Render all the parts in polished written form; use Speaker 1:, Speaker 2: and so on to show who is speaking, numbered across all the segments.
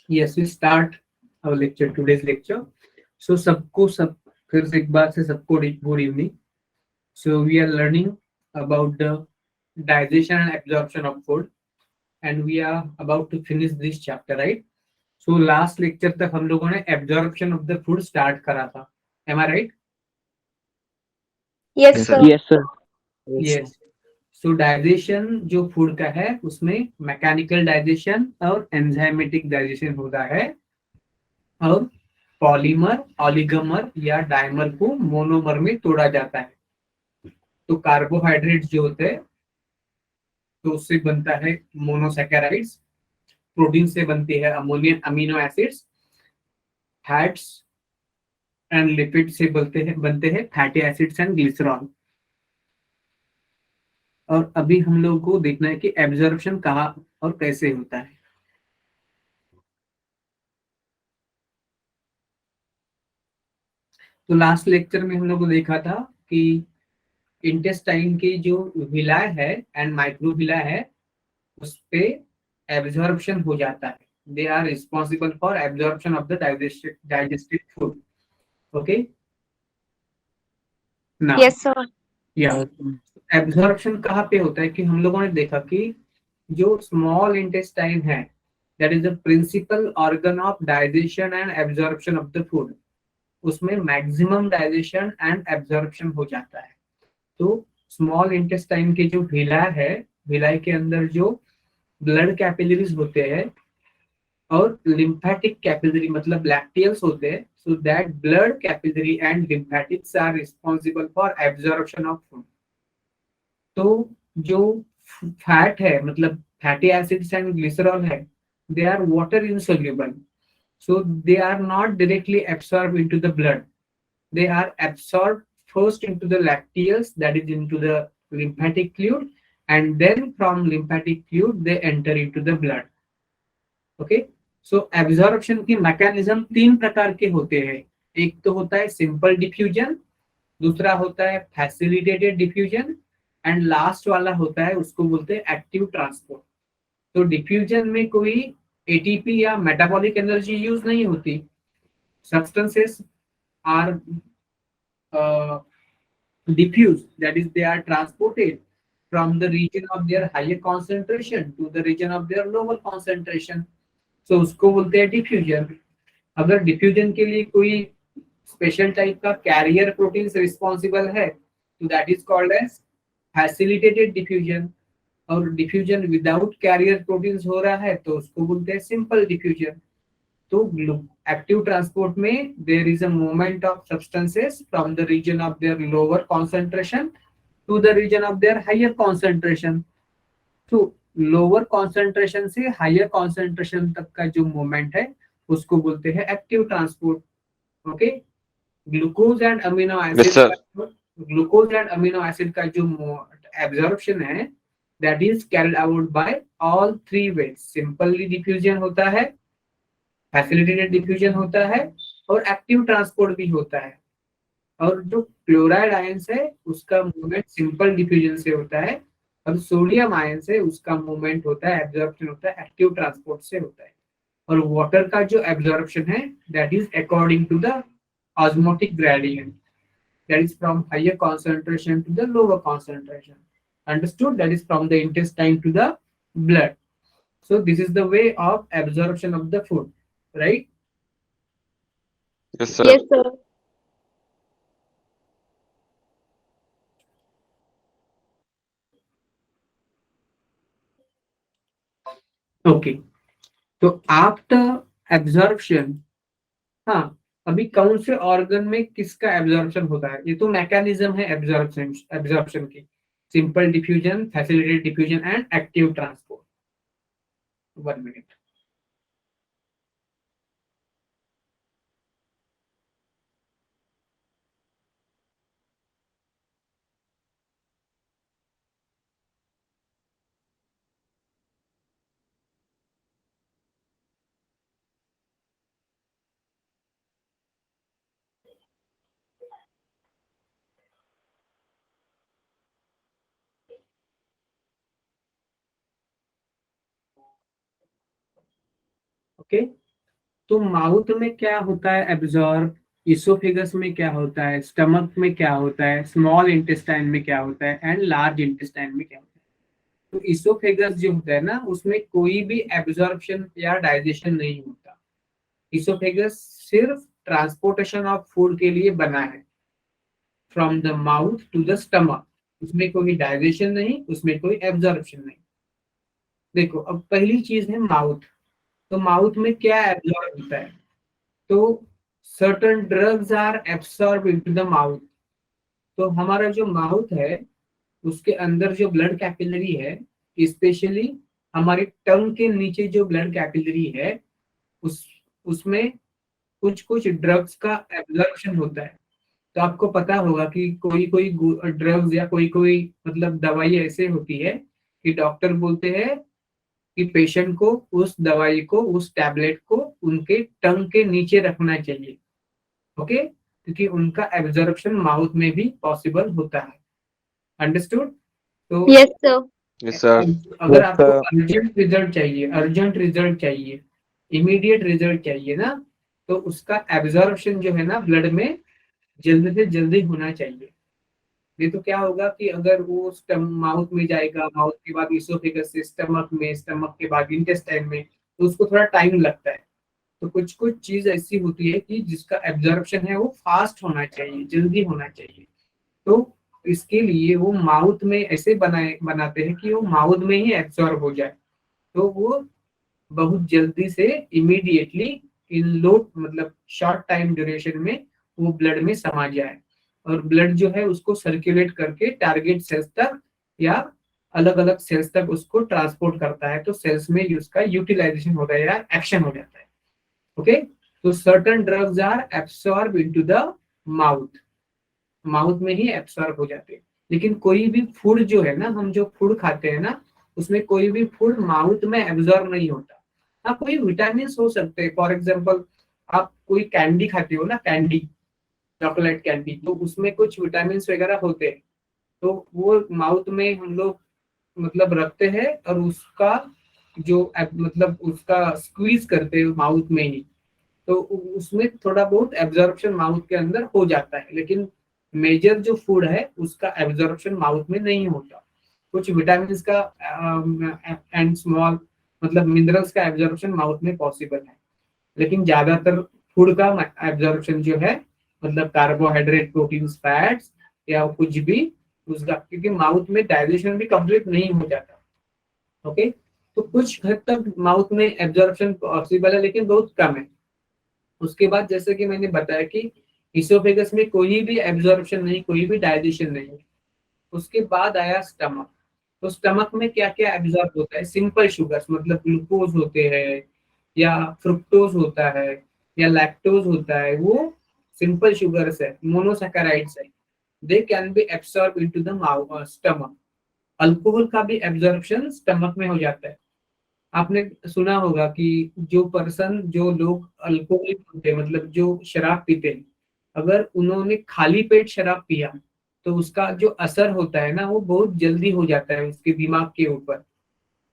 Speaker 1: Yes, we start our lecture, today's lecture. So सबको सब फिर से एक बार से सबको good evening. So we are learning about the digestion and absorption of food, and we are about to finish this chapter, right? So last lecture तक हम लोगों ने absorption of the food start करा था. Am I right?
Speaker 2: Yes,
Speaker 3: Yes,
Speaker 2: sir.
Speaker 3: sir.
Speaker 4: Yes, sir.
Speaker 3: Yes, sir.
Speaker 1: Yes. So digestion जो food का है उसमें मैकेनिकल डाइजेशन और एंजाइमेटिक डाइजेशन होता है, और पॉलीमर, ऑलिगोमर या डाइमर को मोनोमर में तोड़ा जाता है. तो कार्बोहाइड्रेट जो होते हैं तो उससे बनता है मोनोसैकेराइड्स, प्रोटीन से बनती है ammonium amino acids, fats and lipid से बनते हैं फैटी एसिड्स एंड ग्लिसरॉल. और अभी हम लोग को देखना है कि एब्जॉर्प्शन कहाँ और कैसे होता है. तो लास्ट लेक्चर में हम लोग को देखा था कि इंटेस्टाइन की जो विलाय है एंड माइक्रोविला है उस पे एब्जॉर्प्शन हो जाता है. They are responsible for absorption of the digested food. Okay now
Speaker 2: Yes, sir.
Speaker 1: या
Speaker 4: Yes, sir.
Speaker 1: एब्जॉर्प्शन कहाँ पे होता है कि हम लोगों ने देखा कि जो स्मॉल इंटेस्टाइन है that is the principal organ of digestion and absorption of the food. उसमें मैक्सिमम डाइजेशन एंड एब्जॉर्प्शन हो जाता है. तो स्मॉल इंटेस्टाइन के जो विलाय है, विलाय के अंदर जो ब्लड कैपिलरीज होते हैं और लिम्फेटिक कैपिलरी मतलब लैक्टियल्स होते हैं, so that blood capillary and lymphatics are responsible for absorption of food. तो जो फैट है मतलब फैटी एसिड्स एंड ग्लिसरॉल है, they are water insoluble, so they are not directly absorbed into the blood. They are absorbed first into the lacteals, that is into the lymphatic fluid, and then from lymphatic fluid they enter into the blood. Okay. So absorption की mechanism तीन प्रकार के होते हैं. एक तो होता है सिंपल डिफ्यूजन, दूसरा होता है फैसिलिटेटेड डिफ्यूजन, एंड लास्ट वाला होता है उसको बोलते हैं एक्टिव ट्रांसपोर्ट. तो डिफ्यूजन में कोई एटीपी या मेटाबॉलिक एनर्जी यूज नहीं होती. Substances are diffused, that is they are transported from the region of their higher concentration to the region of their lower concentration. So उसको बोलते हैं डिफ्यूजन. अगर डिफ्यूजन के लिए कोई स्पेशल टाइप का कैरियर प्रोटीन रिस्पॉन्सिबल है तो that is called as facilitated diffusion. और डिफ्यूजन विदाउट कैरियर प्रोटीन्स हो रहा है तो उसको बोलते हैं सिंपल डिफ्यूजन. तो एक्टिव ट्रांसपोर्ट में there is a movement of substances from the region of their lower concentration to the region of their higher concentration. तो लोअर कॉन्सेंट्रेशन से हायर कॉन्सेंट्रेशन तक का जो मूवमेंट है उसको बोलते हैं active transport. Okay. Glucose and amino
Speaker 3: yes,
Speaker 1: acid
Speaker 3: sir.
Speaker 1: का ग्लूकोज एंड अमीनो एसिड का जो एब्जॉर्प्शन है that is carried out by all three ways. Simply diffusion होता है, फैसिलिटेटेड डिफ्यूजन होता है और एक्टिव ट्रांसपोर्ट भी होता है. और जो क्लोराइड आयंस है उसका मूवमेंट सिंपल डिफ्यूजन से होता है, और सोडियम आयन से उसका मूवमेंट होता है, एब्जॉर्प्शन होता है एक्टिव ट्रांसपोर्ट से होता है. और वाटर का जो एब्जॉर्प्शन है that is according to the osmotic gradient, that is from higher concentration to the lower concentration. Understood? That is from the intestine to the blood. So this is the way of absorption of the food, right?
Speaker 3: Yes, sir.
Speaker 2: Yes, sir.
Speaker 1: Okay. तो after absorption, हाँ, अभी कौन से organ में किसका absorption होता है, ये तो मैकेनिज्म है एब्जॉर्प्शन एब्जॉर्प्शन की. Simple diffusion, facilitated diffusion and active transport. 1 minute. Okay. तो माउथ में क्या होता है एब्जॉर्ब, इसोफेगस में क्या होता है, स्टमक में क्या होता है, स्मॉल इंटेस्टाइन में क्या होता है एंड लार्ज इंटेस्टाइन में क्या होता है। तो इसोफेगस जो होता है ना, उसमें कोई भी एब्जॉर्प्शन या डाइजेशन नहीं होता। इसोफेगस सिर्फ ट्रांसपोर्टेशन ऑफ फूड के लिए बना है, from the mouth to the stomach. उसमें कोई डाइजेशन नहीं, उसमें कोई एब्जॉर्प्शन नहीं। देखो, अब पहली चीज है माउथ। तो माउथ में क्या एब्जॉर्ब होता है? तो certain drugs are absorb into the mouth. तो हमारा जो माउथ है, उसके अंदर जो ब्लड कैपिलरी है, स्पेशली हमारे टंग के नीचे जो ब्लड कैपिलरी है, उस उसमें कुछ कुछ ड्रग्स का एब्जॉर्प्शन होता है। तो आपको पता होगा कि कोई कोई ड्रग्स या कोई कोई मतलब दवाई ऐसे होती है कि डॉक्टर बोलते हैं कि पेशेंट को उस दवाई को, उस टैबलेट को उनके टंग के नीचे रखना चाहिए। ओके, क्योंकि उनका एब्जॉर्प्शन माउथ में भी पॉसिबल होता है। अंडरस्टूड? तो
Speaker 2: Yes, sir.
Speaker 3: Yes, sir.
Speaker 1: अगर
Speaker 4: Yes,
Speaker 1: आपको
Speaker 4: sir.
Speaker 1: अर्जेंट रिजल्ट चाहिए, अर्जेंट रिजल्ट चाहिए, इमीडिएट रिजल्ट चाहिए ना, तो उसका एब्जॉर्प्शन जो है ना ब्लड में जल्दी से जल्दी होना चाहिए। नहीं तो क्या होगा कि अगर वो माउथ में जाएगा, माउथ के बाद इसोफेगस से स्टमक में, स्टमक के बाद इंटेस्टाइन में, तो उसको थोड़ा टाइम लगता है। तो कुछ कुछ चीज ऐसी होती है कि जिसका एब्जॉर्प्शन है वो फास्ट होना चाहिए, जल्दी होना चाहिए। तो इसके लिए वो माउथ में ऐसे बनाते हैं कि वो माउथ में ही एब्जॉर्ब हो जाए, तो वो बहुत जल्दी से, इमीडिएटली, इन लो मतलब शॉर्ट टाइम ड्यूरेशन में वो ब्लड में समा जाए, और ब्लड जो है उसको सर्कुलेट करके टारगेट सेल्स तक या अलग अलग सेल्स तक उसको ट्रांसपोर्ट करता है। तो सेल्स में उसका यूटिलाइजेशन होता है या एक्शन हो जाता है। ओके, तो certain drugs are absorb into the mouth, mouth में ही एब्सॉर्ब हो जाते हैं। लेकिन कोई भी फूड जो है ना, हम जो फूड खाते हैं ना, उसमें कोई भी फूड माउथ में एब्सॉर्ब नहीं होता। हाँ, कोई विटामिन हो सकते हैं। फॉर एग्जाम्पल, आप कोई कैंडी खाते हो ना, कैंडी, चॉकलेट कैंडी, तो उसमें कुछ विटामिन वगैरह होते हैं। तो वो माउथ में हम लोग मतलब रखते हैं और उसका जो मतलब उसका स्क्वीज करते हैं माउथ में ही, तो उसमें थोड़ा बहुत एब्जॉर्प्शन माउथ के अंदर हो जाता है। लेकिन मेजर जो फूड है उसका एब्जॉर्प्शन माउथ में नहीं होता। कुछ विटामिन का एंड स्मॉल मतलब मिनरल्स का एब्जॉर्प्शन माउथ में पॉसिबल है, लेकिन ज्यादातर फूड का एब्जॉर्प्शन जो है, मतलब कार्बोहाइड्रेट, प्रोटीन्स, फैट्स या कुछ भी, उसका, क्योंकि माउथ में डाइजेशन भी कंप्लीट नहीं हो जाता। ओके, तो कुछ हद तक माउथ में एब्जॉर्प्शन पॉसिबल है, लेकिन बहुत कम है। उसके बाद जैसे कि मैंने बताया कि इसोफेगस में कोई भी एब्जॉर्प्शन नहीं, कोई भी डाइजेशन नहीं। उसके बाद आया स्टमक। तो स्टमक में क्या क्या एब्जॉर्ब होता है? सिंपल शुगर्स, मतलब ग्लूकोज होते हैं या फ्रुक्टोज होता है या लैक्टोज होता है, वो सिंपल शुगर्स है, मोनोसैकेराइड्स है। They can be absorb into the mouth, stomach. Alcohol का भी एब्जॉर्प्शन स्टमक में हो जाता है। आपने सुना होगा कि जो लोग अल्कोहलिक होते हैं, मतलब जो शराब पीते हैं, अगर उन्होंने खाली पेट शराब पिया तो उसका जो असर होता है ना, वो बहुत जल्दी हो जाता है उसके दिमाग के ऊपर।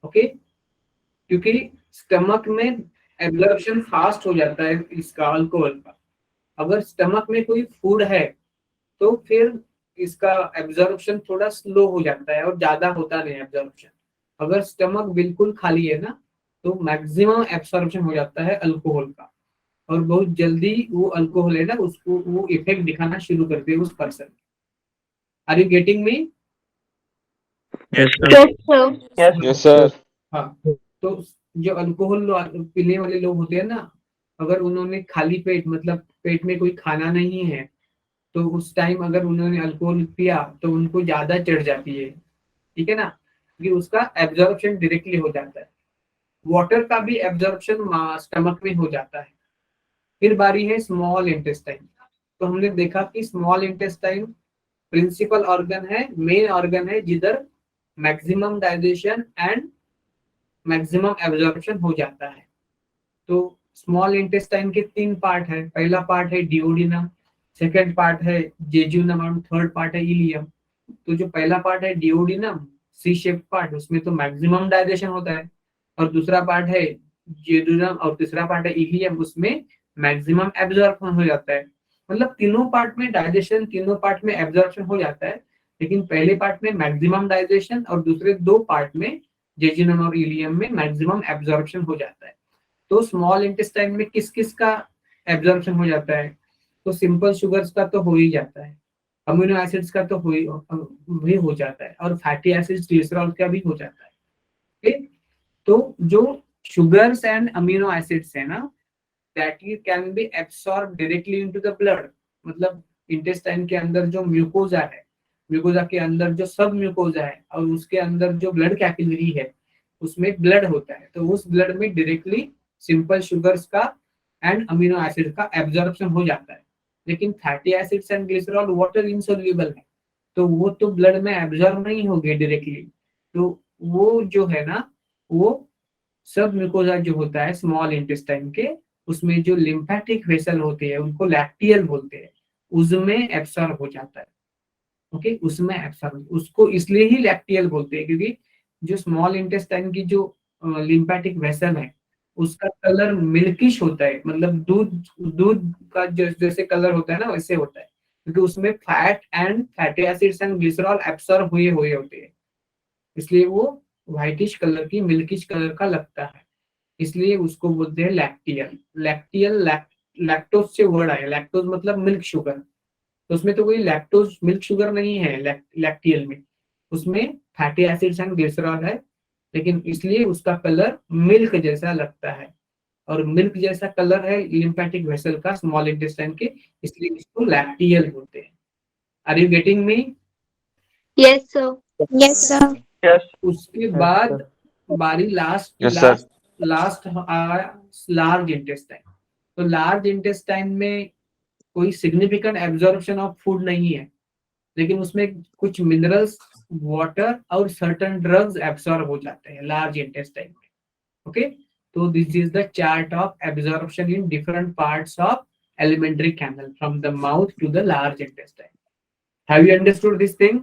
Speaker 1: ओके, क्योंकि स्टमक में एब्जॉर्प्शन फास्ट हो जाता है इसका, अल्कोहल का। अगर स्टमक में कोई फूड है तो फिर इसका एब्जॉर्प्शन थोड़ा स्लो हो जाता है और ज्यादा होता नहीं एब्जॉर्प्शन। अगर स्टमक बिल्कुल खाली है ना, तो मैक्सिमम एब्जॉर्प्शन हो जाता है अल्कोहल का, और बहुत जल्दी वो अल्कोहल है ना, उसको वो इफेक्ट दिखाना शुरू करते हैं उस person. Are you getting me?
Speaker 4: Yes, sir.
Speaker 2: Yes, sir.
Speaker 3: Yes, sir.
Speaker 1: हाँ, तो जो अल्कोहल पीने वाले लोग होते हैं ना, अगर उन्होंने खाली पेट, मतलब पेट में कोई खाना नहीं है, तो उस टाइम अगर उन्होंने अल्कोहल पिया तो उनको ज्यादा चढ़ जाती है। ठीक है ना, क्योंकि उसका एब्जॉर्प्शन डायरेक्टली हो जाता है। वाटर का भी एब्जॉर्प्शन स्टमक में हो जाता है। फिर बारी है स्मॉल इंटेस्टाइन। तो हमने देखा कि स्मॉल इंटेस्टाइन प्रिंसिपल ऑर्गन है, मेन ऑर्गन है, जिधर maximum digestion and maximum absorption हो जाता है। तो स्मॉल इंटेस्टाइन के 3 पार्ट है। पहला पार्ट है डिओडिनम, सेकेंड पार्ट है जेजुनम और थर्ड पार्ट है इलियम। तो जो पहला पार्ट है डिओडिनम, सी शेप पार्ट, उसमें तो मैक्सिमम डाइजेशन होता है। और दूसरा पार्ट है ड्यूodenum और तीसरा पार्ट है इलियम, उसमें मैक्सिमम एब्जॉर्प्शन हो जाता है। मतलब तीनों पार्ट में डाइजेशन, तीनों पार्ट में एब्जॉर्प्शन हो जाता है, लेकिन पहले पार्ट में मैक्सिमम डाइजेशन और दूसरे दो पार्ट में जेजुनम और इलियम में मैक्सिमम एब्जॉर्प्शन हो जाता है। तो स्मॉल इंटेस्टाइन में किस किस का एब्जॉर्प्शन हो जाता है? तो सिंपल शुगर्स का तो हो ही जाता है, अमीनो एसिड्स का तो भी हो जाता है, और फैटी एसिड्स ग्लिसरॉल का भी हो जाता है। ठीक? तो जो शुगर्स एंड अमीनो एसिड्स है ना, that can be absorb directly into the blood. मतलब इंटेस्टाइन के अंदर जो म्यूकोजा है, म्यूकोजा के अंदर जो सब म्यूकोजा है और उसके अंदर जो ब्लड कैपिलरी है, उसमें ब्लड होता है, तो उस ब्लड में डायरेक्टली सिंपल शुगर्स का एंड अमीनो एसिड का एब्जॉर्प्शन हो जाता है। लेकिन fatty acids and glycerol water insoluble है, तो वो तो ब्लड में एब्जॉर्ब नहीं होंगे डायरेक्टली। तो वो जो है ना, वो सब म्यूकोजा जो होता है स्मॉल इंटेस्टाइन के, उसमें जो लिम्फेटिक वेसल होते हैं उनको लैक्टियल बोलते हैं, उसमें एब्सॉर्ब हो जाता है। ओके, उसमें एब्सॉर्ब, उसको इसलिए ही लैक्टियल बोलते हैं क्योंकि जो स्मॉल इंटेस्टाइन की जो लिम्फेटिक वेसल है उसका कलर मिल्किश होता है, मतलब दूध दूध का जैसे कलर होता है ना वैसे होता है, क्योंकि उसमें fat and fatty acids and glycerol absorb हुए हुए होते हैं, इसलिए वो व्हाइटिश कलर की मिल्किश कलर का लगता है, इसलिए उसको बोलते हैं लैक्टियल। लैक्टियल लैक्टोज से वर्ड आया, लैक्टोज मतलब मिल्क शुगर, तो उसमें तो कोई लैक्टोज मिल्क शुगर नहीं है लैक्टियल में, उसमें फैटी एसिड्स एंड ग्लिसरॉल है, लेकिन इसलिए उसका कलर मिल्क जैसा लगता है, और मिल्क जैसा कलर है लिम्फेटिक वेसल का स्मॉल इंटेस्टाइन के, इसलिए इसको लैक्टियल बोलते हैं। Are you getting me?
Speaker 2: Yes, sir.
Speaker 5: Yes, sir.
Speaker 4: Yes.
Speaker 1: उसके बाद बारी last
Speaker 3: Yes, sir.
Speaker 1: Last large intestine. तो लार्ज इंटेस्टाइन में कोई सिग्निफिकेंट एब्जॉर्प्शन ऑफ फूड नहीं है, लेकिन उसमें कुछ मिनरल्स, वाटर और सर्टेन ड्रग्स एब्सॉर्ब हो जाते हैं लार्ज इंटेस्टाइन में। ओके, तो this is the chart of absorption in different parts of alimentary canal from the mouth to the large intestine. Have you understood this thing?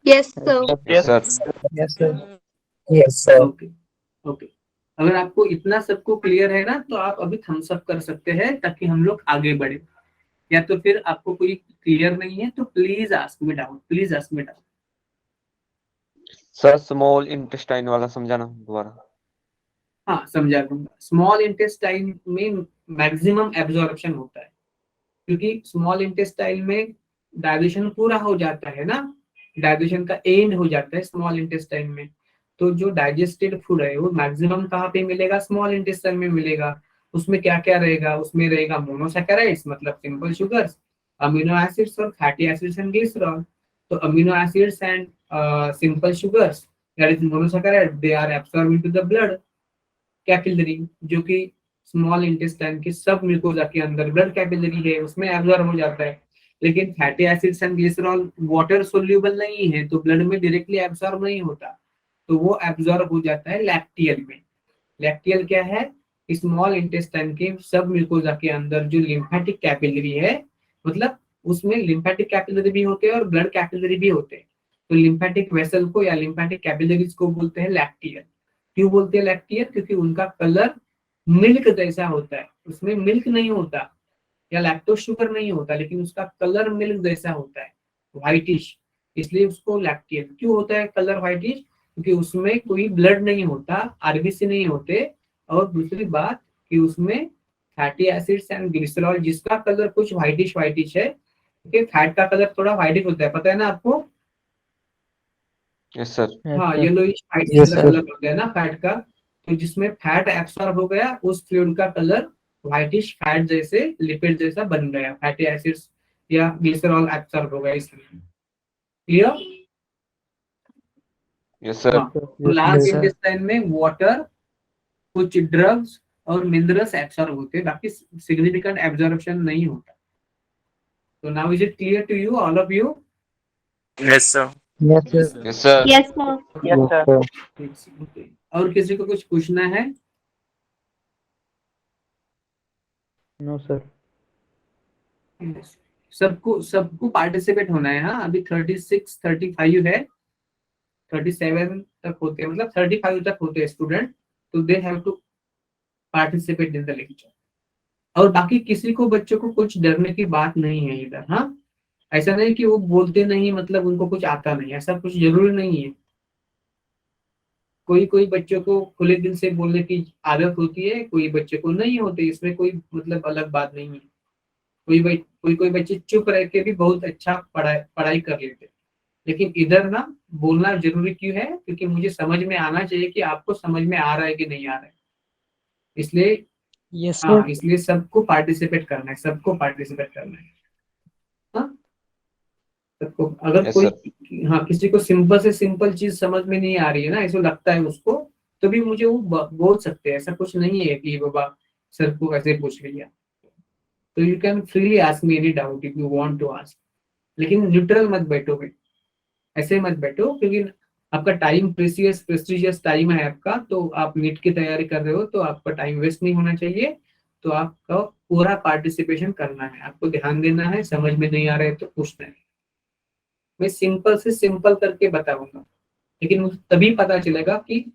Speaker 2: Yes, sir.
Speaker 3: Yes, sir.
Speaker 4: Yes, sir.
Speaker 5: Yes, sir.
Speaker 1: Okay okay, अगर आपको इतना सबको clear है ना, तो आप अभी Thums up कर सकते हैं ताकि हम लोग आगे बढ़े, या तो फिर आपको कोई क्लियर नहीं है तो please ask me doubt, please ask me doubt.
Speaker 3: Sir small intestine वाला समझाना दोबारा।
Speaker 1: हाँ, समझा दूंगा। स्मॉल इंटेस्टाइन में मैक्सिमम एब्जॉर्प्शन होता है, क्योंकि स्मॉल इंटेस्टाइन में डाइजेशन पूरा हो जाता है ना, डाइजेशन का एंड हो जाता है स्मॉल इंटेस्टाइन में, तो जो डाइजेस्टेड फूड है वो मैक्सिमम कहाँ पे मिलेगा? स्मॉल इंटेस्टाइन में मिलेगा। उसमें क्या क्या रहेगा? उसमें रहेगा मोनोसैकेराइड्स मतलब सिंपल शुगर्स, अमीनो एसिड्स और फैटी एसिड्स एंड ग्लिसरॉल। तो amino acids and simple sugars that is monosaccharide, they are absorb into the blood capillary, जो कि स्मॉल इंटेस्टाइन के सब म्यूकोजा के अंदर ब्लड कैपिलरी है उसमें एब्जॉर्ब हो जाता है। लेकिन fatty acids and glycerol water soluble नहीं है, तो ब्लड में डायरेक्टली एब्जॉर्ब नहीं होता, तो वो एब्जॉर्ब हो जाता है लैक्टियल में। लैक्टियल क्या है? स्मॉल इंटेस्टाइन के सब म्यूकोजा के अंदर जो लिम्फेटिक कैपिलरी है, मतलब उसमें लिम्फेटिक कैपिलरी भी होते हैं और ब्लड कैपिलरी भी होते हैं, तो लिम्फेटिक वेसल को या लिम्फेटिक कैपिलरीज को बोलते हैं लैक्टियल। क्यों बोलते हैं लैक्टियल? क्योंकि उनका कलर मिल्क जैसा होता है, उसमें मिल्क नहीं होता या लैक्टोज शुगर नहीं होता, लेकिन उसका कलर मिल्क जैसा होता है, व्हाइटिश, इसलिए उसको लैक्टियल। क्यों होता है कलर व्हाइटिश? क्योंकि उसमें कोई ब्लड नहीं होता, आरबीसी नहीं होते, और दूसरी बात कि उसमें फैटी एसिड्स एंड ग्लिसरॉल जिसका कलर कुछ व्हाइटिश व्हाइटिश है, क्योंकि फैट का कलर थोड़ा व्हाइटिश होता है, पता है ना आपको?
Speaker 3: Yes sir.
Speaker 1: हाँ, yellowish white
Speaker 5: Yes, sir.
Speaker 1: Colour होता है ना फैट का, तो जिसमें फैट एब्सॉर्ब हो गया उस फ्लूइड का कलर व्हाइटिश फैट जैसे लिपिड जैसा बन गया, फैटी एसिड्स या ग्लिसरॉल एब्सॉर्ब हो गया इसलिए। क्लियर?
Speaker 3: Yes sir.
Speaker 1: हाँ, तो लार्ज
Speaker 5: Yes, sir.
Speaker 1: इंटेस्टाइन में वाटर, कुछ ड्रग्स और मिनरल्स एब्सॉर्ब होते हैं, बाकी सिग्निफिकेंट एब्जॉर्प्शन नहीं होता। तो now is it clear to you, all of you?
Speaker 4: Yes, sir.
Speaker 5: Yes, sir.
Speaker 3: Yes sir.
Speaker 2: Yes, sir.
Speaker 4: Yes, sir.
Speaker 1: Okay. और किसी को कुछ पूछना है?
Speaker 5: No, sir.
Speaker 1: सबको सबको पार्टिसिपेट होना है। हाँ, अभी 36 35 है, 37 तक होते हैं, मतलब 35 तक होते हैं स्टूडेंट, तो they have to participate in the lecture. और बाकी किसी को बच्चों को कुछ डरने की बात नहीं है इधर। हाँ, ऐसा नहीं कि वो बोलते नहीं मतलब उनको कुछ आता नहीं, ऐसा कुछ जरूरी नहीं है। कोई कोई बच्चों को खुले दिल से बोलने की आदत होती है, कोई बच्चे को नहीं होती, इसमें कोई मतलब अलग बात नहीं है। कोई बच्चे चुप रह के भी बहुत अच्छा पढ़ाई कर लेते। लेकिन इधर ना बोलना जरूरी क्यों है, क्योंकि मुझे समझ में आना चाहिए कि आपको समझ में आ रहा है कि नहीं आ रहा है। इसलिए
Speaker 5: Yes, sir.
Speaker 1: हाँ, इसलिए सबको पार्टिसिपेट करना है, सबको पार्टिसिपेट करना है। हाँ, सबको। अगर
Speaker 3: यस
Speaker 1: कोई
Speaker 3: सर।
Speaker 1: हाँ किसी को सिंपल से सिंपल चीज समझ में नहीं आ रही है ना, ऐसा लगता है उसको, तो भी मुझे वो बोल सकते हैं। ऐसा कुछ नहीं है कि बाबा सर को ऐसे पूछ लिया। तो you can freely ask me any doubt if you want to ask, लेकिन न्यूट्रल मत बैठो भाई, ऐसे मत बैठो, क्योंकि आपका टाइम प्रेस्टिजियस टाइम है आपका। तो आप नीट की तैयारी कर रहे हो, तो आपका टाइम वेस्ट नहीं होना चाहिए। तो आपका पूरा पार्टिसिपेशन करना है, आपको ध्यान देना है। समझ में नहीं आ रहा है तो पूछना है। मैं सिंपल से सिंपल करके बताऊंगा, लेकिन मुझे तभी पता चलेगा कि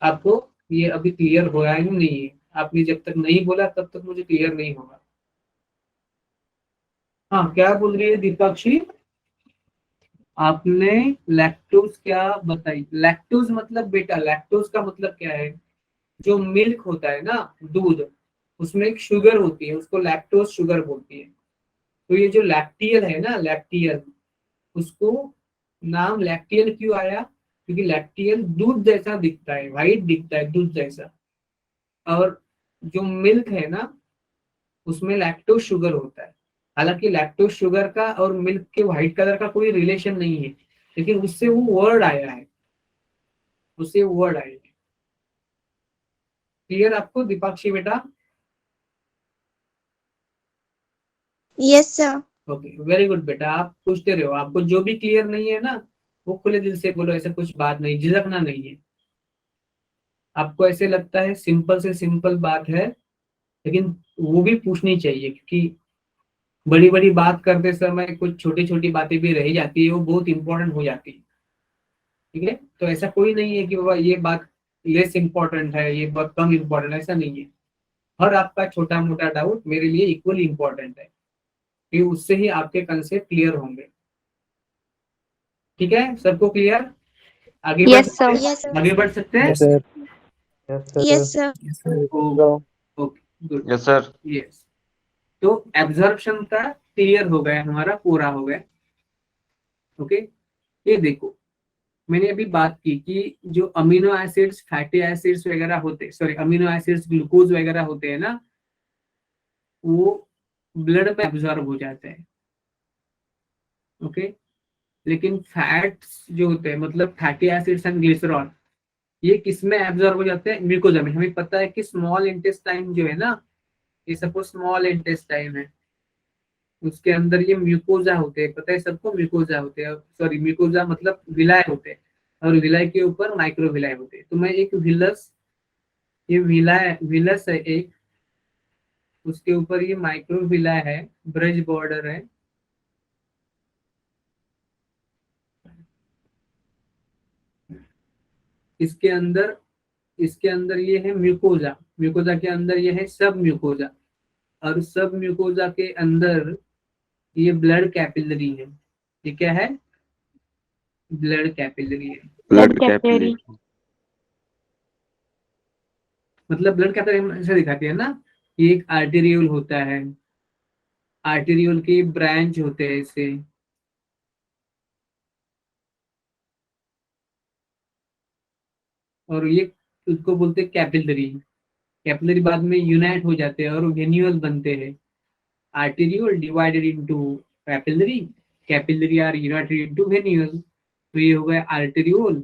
Speaker 1: आपको ये अभी क्लियर हो रहा है या नहीं है। आपने जब तक नहीं बोला तब तक मुझे क्लियर नहीं होगा। हाँ, क्या बोल रही है दीपाक्षी? आपने लैक्टोज क्या बताई? लैक्टोज मतलब बेटा, लैक्टोज का मतलब क्या है? जो मिल्क होता है ना, दूध, उसमें एक शुगर होती है, उसको लैक्टोज शुगर बोलती है। तो ये जो लैक्टियल है ना, लैक्टियल, उसको नाम लैक्टियल क्यों आया? क्योंकि लैक्टियल दूध जैसा दिखता है, व्हाइट दिखता है दूध जैसा। और जो मिल्क है ना, उसमें लैक्टोज शुगर होता है। हालांकि लैक्टोज शुगर का और मिल्क के व्हाइट कलर का कोई रिलेशन नहीं है, लेकिन उससे वो वर्ड आया है, उससे वर्ड आया है। क्लियर आपको दीपाक्षी बेटा?
Speaker 2: Yes, sir.
Speaker 1: Okay, very good बेटा। आप पूछते रहो, आपको जो भी क्लियर नहीं है ना, वो खुले दिल से बोलो, ऐसा कुछ बात नहीं, झिझकना नहीं है। आपको ऐसे लगता है सिंपल से सिंपल बात है, लेकिन वो भी पूछनी चाहिए, क्योंकि बड़ी बड़ी बात करते समय कुछ छोटी छोटी बातें भी रह जाती है, वो बहुत इंपॉर्टेंट हो जाती है। ठीक है, तो ऐसा कोई नहीं है कि बाबा ये बात लेस इंपॉर्टेंट है, ये बहुत कम इंपॉर्टेंट, ऐसा नहीं है। हर आपका छोटा मोटा डाउट मेरे लिए इक्वली इंपॉर्टेंट है, कि उससे ही आपके कंसेप्ट क्लियर होंगे। ठीक है, सबको क्लियर? आगे बढ़
Speaker 2: Yes,
Speaker 1: सकते
Speaker 2: sir.
Speaker 1: हैं?
Speaker 2: Yes, sir.
Speaker 1: आगे बढ़ सकते हैं?
Speaker 5: Yes, sir. Yes, sir.
Speaker 2: Yes, sir.
Speaker 1: Okay, good.
Speaker 3: Yes sir.
Speaker 1: Yes, तो एब्जॉर्प्शन का क्लियर हो गया, हमारा पूरा हो गया। ओके, ये देखो, मैंने अभी बात की कि जो अमीनो एसिड्स, फैटी एसिड्स वगैरह होते, सॉरी अमीनो एसिड्स, ग्लूकोज वगैरह होते हैं ना, वो ब्लड में एब्जॉर्ब हो जाते हैं। ओके, लेकिन फैट्स जो होते हैं, मतलब फैटी एसिड्स एंड ग्लिसरॉल, ये किस में एब्जॉर्ब हो जाते हैं? म्यूकोजा में। हमें पता है कि स्मॉल इंटेस्टाइन जो है ना, ये सपोज स्मॉल इंटेस्टाइन है, उसके अंदर ये म्यूकोजा होते हैं, पता है सबको म्यूकोजा होते हैं। सॉरी, म्यूकोजा मतलब विलाय होते हैं, और विलाय के ऊपर माइक्रोविलाय होते हैं। तो मैं एक विलस, ये विलाय विलस है एक, उसके ऊपर ये माइक्रोविलाय है, ब्रज बॉर्डर है। इसके अंदर इसके अंदर ये है म्यूकोजा, म्यूकोजा के अंदर ये है सब म्यूकोजा, और सब म्यूकोजा के अंदर ये ब्लड कैपिलरी है। ये क्या है? ब्लड कैपिलरी है।
Speaker 3: Blood capillary.
Speaker 1: मतलब ब्लड कैपिलरी ऐसे दिखाती है ना, ये एक आर्टेरियोल होता है, आर्टेरियोल के ब्रांच होते हैं ऐसे, और ये उसको बोलते हैं कैपिलरी। कैपिलरी बाद में यूनाइट हो जाते हैं और वेन्यूल बनते हैं। Arteriole divided into capillary, capillary are united into venule. तो ये हो गया आर्टेरियोल,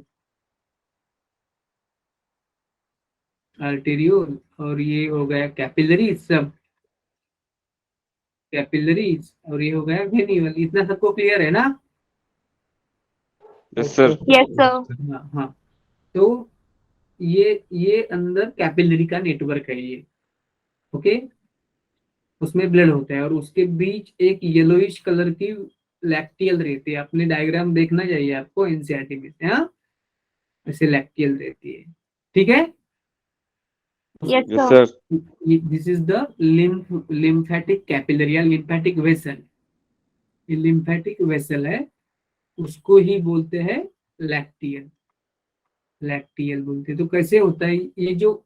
Speaker 1: आर्टेरियोल, और ये हो गया कैपिलरी, सब कैपिलरीज, और ये हो गया वेन्यूल। इतना सबको क्लियर है ना?
Speaker 3: Yes sir.
Speaker 2: Yes, sir.
Speaker 1: हाँ हाँ, तो ये अंदर कैपिलरी का नेटवर्क है ये। ओके, उसमें ब्लड होता है, और उसके बीच एक येलोइश कलर की लैक्टियल रहती है। अपने डायग्राम देखना चाहिए आपको एनसीईआरटी में से। हाँ, ऐसे लैक्टियल रहती है। ठीक है,
Speaker 2: Yes,
Speaker 3: Yes,
Speaker 2: sir.
Speaker 3: sir.
Speaker 1: This is the lymphatic capillary या लिम्फेटिक वेसल। ये लिम्फेटिक वेसल है, उसको ही बोलते हैं लैक्टियल। लैक्टियल बोलते हैं। तो कैसे होता है ये जो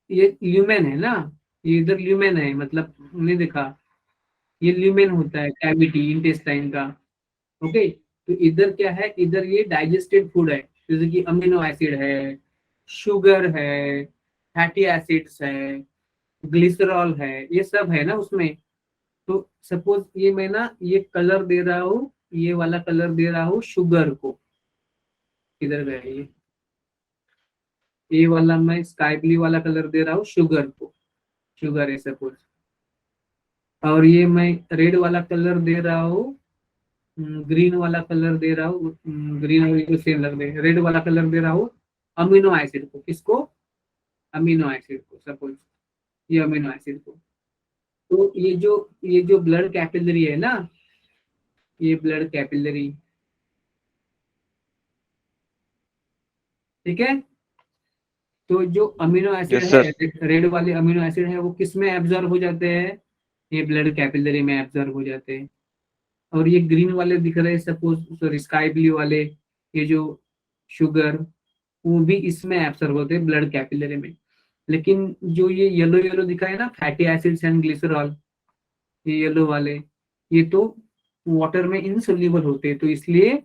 Speaker 1: ये ल्यूमेन है ना, ये इधर ल्यूमेन है, मतलब हमने देखा ये ल्यूमेन होता है कैविटी इंटेस्टाइन का। ओके, तो इधर क्या है, इधर ये डाइजेस्टेड फूड है, जैसे कि अमीनो एसिड है, शुगर है, फैटी एसिड्स है, ग्लिसरॉल है, ये सब है ना उसमें। तो सपोज ये मैं ना ये कलर दे रहा हूँ, ये वाला कलर दे रहा हूँ शुगर को, किधर गया ये वाला मैं स्काई ब्लू वाला कलर दे रहा हूँ शुगर को, शुगर है सपोज। और ये मैं रेड वाला कलर दे रहा हूँ, ग्रीन वाला कलर दे रहा हूँ, ग्रीन और ये सेम लग रहे हैं, रेड वाला कलर दे रहा हूँ अमीनो एसिड को। किसको? अमीनो एसिड को, सपोज ये अमीनो एसिड को। तो ये जो ब्लड कैपिलरी है ना, ये ब्लड कैपिलरी, ठीक है। तो जो अमीनो एसिड
Speaker 3: Yes,
Speaker 1: है,
Speaker 3: sir.
Speaker 1: रेड वाले अमीनो एसिड है, वो किस में एब्जॉर्ब हो जाते हैं? ये ब्लड कैपिलरी में एब्जॉर्ब हो जाते हैं। और ये ग्रीन वाले दिख रहे हैं सपोज, सॉरी स्काई ब्लू वाले, ये जो शुगर, वो भी इसमें एब्जॉर्ब होते हैं ब्लड कैपिलरी में। लेकिन जो ये येलो येलो दिखा है ना, फैटी एसिड्स एंड ग्लिसरॉल, ये येलो वाले, ये तो वाटर में इनसोल्यूबल होते हैं, तो इसलिए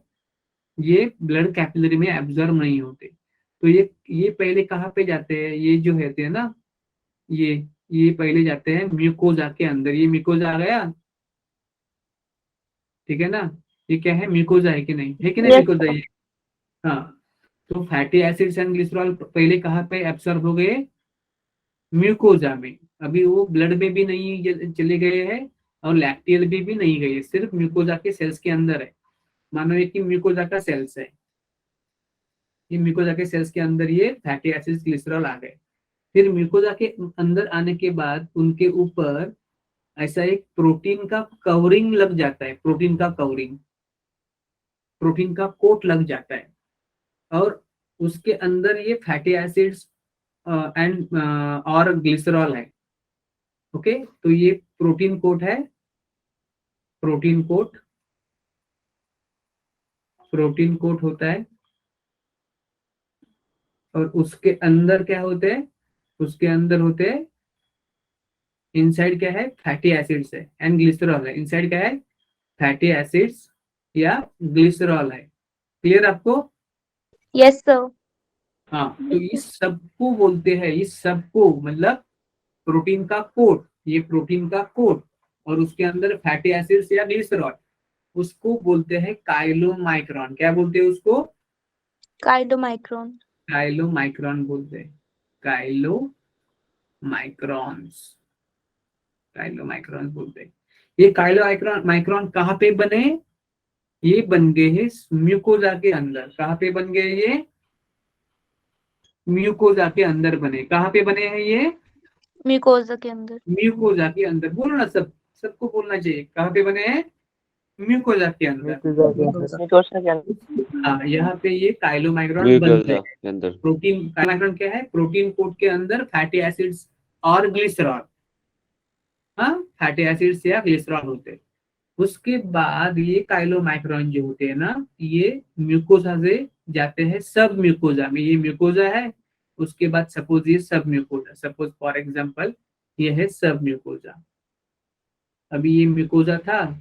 Speaker 1: ये ब्लड कैपिलरी में एब्जॉर्ब नहीं होते। तो ये पहले कहाँ पे जाते हैं, ये जो रहते हैं ना, ये ये पहले जाते हैं म्यूकोजा के अंदर। ये म्यूकोजा आ गया, ठीक है ना। ये क्या है, म्यूकोजा है कि नहीं, है कि नहीं
Speaker 2: Yes,
Speaker 1: म्यूकोजा
Speaker 2: sir.
Speaker 1: ये? हाँ। तो फैटी एसिड्स एंड ग्लिसरॉल पहले कहाँ पे एब्सॉर्ब हो गए? म्यूकोजा में। अभी वो ब्लड में भी नहीं चले गए हैं, और लैक्टियल भी नहीं गए, सिर्फ म्यूकोजा के सेल्स के अंदर है। मानो ये कि म्यूकोजा का सेल्स है, ये म्यूकोजा के सेल्स के अंदर ये फैटी एसिड्स ग्लिसरॉल आ गए। फिर म्यूकोजा के अंदर आने के बाद उनके ऊपर ऐसा एक प्रोटीन का कवरिंग लग जाता है, प्रोटीन का कवरिंग, प्रोटीन का कोट लग जाता है। और उसके अंदर ये फैटी एसिड्स एंड और ग्लिसरॉल है। ओके, तो ये प्रोटीन कोट है, प्रोटीन कोट, प्रोटीन कोट होता है। और उसके अंदर क्या होते हैं? उसके अंदर होते हैं, इनसाइड क्या है, फैटी एसिड्स है एंड ग्लिसरॉल है। इनसाइड क्या है, फैटी एसिड्स या ग्लिसरॉल है। क्लियर आपको?
Speaker 2: Yes, sir.
Speaker 1: हाँ, तो इस सबको बोलते हैं, इस सबको मतलब प्रोटीन का कोट, ये प्रोटीन का कोट, और उसके अंदर फैटी एसिड्स या ग्लिसरॉल, उसको बोलते हैं काइलोमाइक्रॉन। क्या बोलते हैं उसको?
Speaker 2: Chylomicron.
Speaker 1: काइलोमाइक्रॉन बोलते हैं, काइलोमाइक्रॉन्स, काइलोमाइक्रॉन बोलते हैं। ये काइलोमाइक्रॉन माइक्रोन कहाँ पे बने? ये बन गए हैं म्यूकोजा के अंदर। कहाँ पे बन गए ये? म्यूकोजा के अंदर बने। कहाँ पे बने हैं ये?
Speaker 2: Mucosa के अंदर.
Speaker 1: म्यूकोजा के अंदर। बोलो ना, सबको बोलना चाहिए, कहाँ पे बने हैं? म्यूकोजा के अंदर।
Speaker 5: म्यूकोजा के अंदर.
Speaker 4: म्यूकोसा के अंदर.
Speaker 1: हाँ, यहाँ पे ये काइलोमाइक्रॉन बन गए।
Speaker 3: Mucosa के अंदर.
Speaker 1: प्रोटीन काइलोमाइक्रॉन क्या है? प्रोटीन कोट के अंदर फैटी एसिड्स और ग्लिसरॉल, हाँ, फैटी एसिड्स या ग्लिसरॉल होते हैं। उसके बाद ये काइलोमाइक्रॉन जो होते हैं ना, ये म्यूकोजा से जाते हैं सब म्यूकोजा में। ये म्यूकोजा है, उसके बाद सपोज ये सब म्यूकोजा, सपोज फॉर एग्जांपल ये है सब म्यूकोजा। अभी ये म्यूकोजा था,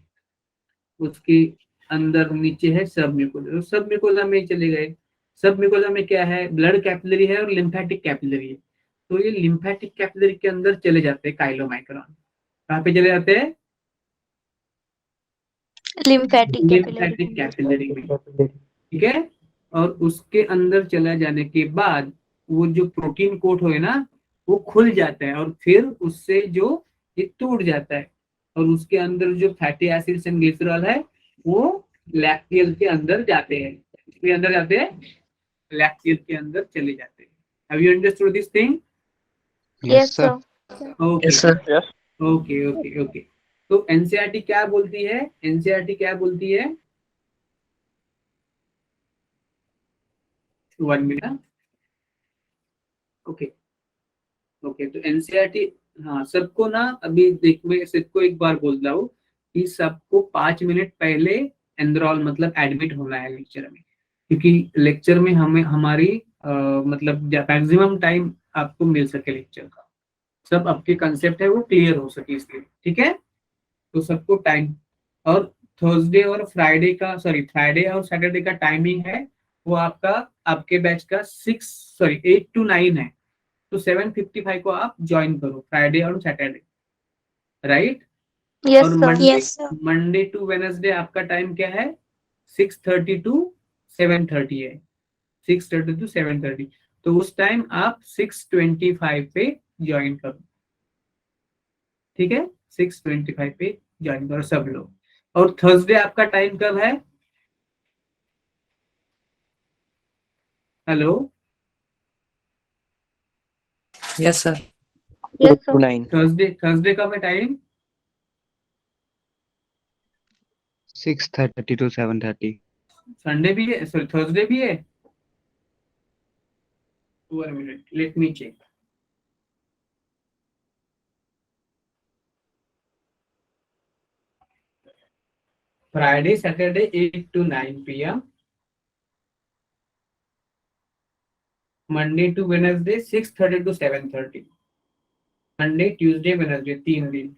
Speaker 1: उसके अंदर नीचे है सब म्यूकोजा, तो सब म्यूकोजा में चले गए। सब म्यूकोजा में क्या है, ब्लड कैपिलरी है और लिम्फेटिक कैपिलरी है। तो ये लिम्फेटिक कैपिलरी के अंदर चले जाते हैं काइलोमाइक्रॉन। कहाँ पे चले जाते हैं?
Speaker 2: Lymphatic capillary.
Speaker 1: लिम्फेटिक कैपिलरी में,
Speaker 5: कैपिलरी.
Speaker 1: ठीक है। और उसके अंदर चला जाने के बाद वो जो प्रोटीन कोट हो ना, वो खुल जाता है, और फिर उससे जो ये टूट जाता है, और उसके अंदर जो फैटी एसिड्स एंड ग्लिसरॉल है वो लैक्टियल के अंदर जाते हैं। इसके अंदर जाते हैं, लैक्टियल के अंदर चले जाते हैं। Have you understood this thing?
Speaker 2: Yes, sir.
Speaker 1: Okay
Speaker 5: Yes, sir.
Speaker 4: Yes.
Speaker 1: Okay okay okay. तो एनसीईआरटी क्या बोलती है? एनसीईआरटी क्या बोलती है? 1 मिनट। ओके, ओके, तो एनसीईआरटी, हाँ सबको ना, अभी देख मैं सबको एक बार बोल रहा हूँ कि सबको 5 मिनट पहले एनरोल मतलब एडमिट होना है लेक्चर में, क्योंकि लेक्चर में हमें हमारी मतलब मैक्सिमम टाइम आपको मिल सके लेक्चर का, सब आपके कंसेप्ट है वो क्लियर हो सके इसलिए, ठीक है। तो सबको टाइम, और थर्सडे और फ्राइडे का, सॉरी फ्राइडे और सैटरडे का टाइमिंग है वो आपका, आपके बैच का 8 to 9 है, तो 7:55 को आप ज्वाइन करो फ्राइडे और सैटरडे, राइट।
Speaker 2: Yes,
Speaker 1: और
Speaker 2: sir.
Speaker 1: Monday,
Speaker 2: Yes, sir.
Speaker 1: Monday to Wednesday आपका टाइम क्या है, 6:30 to 7:30 है, 6:30 to 7:30, तो उस टाइम आप 6:25 पे ज्वाइन करो, ठीक है, 6:25 पे ज्वाइन करो सब लोग। और थर्सडे आपका टाइम कब है, hello,
Speaker 5: Yes, sir.
Speaker 2: Yes, sir.
Speaker 4: 9.
Speaker 1: Thursday कब है टाइम,
Speaker 6: 6:30 to 7:30.
Speaker 1: संडे भी है, सॉरी थर्सडे भी है, 1 minute let me check. Friday Saturday 8 to 9 PM, Monday to Wednesday 6:30 to 7:30, Monday Tuesday Wednesday 3 दिन।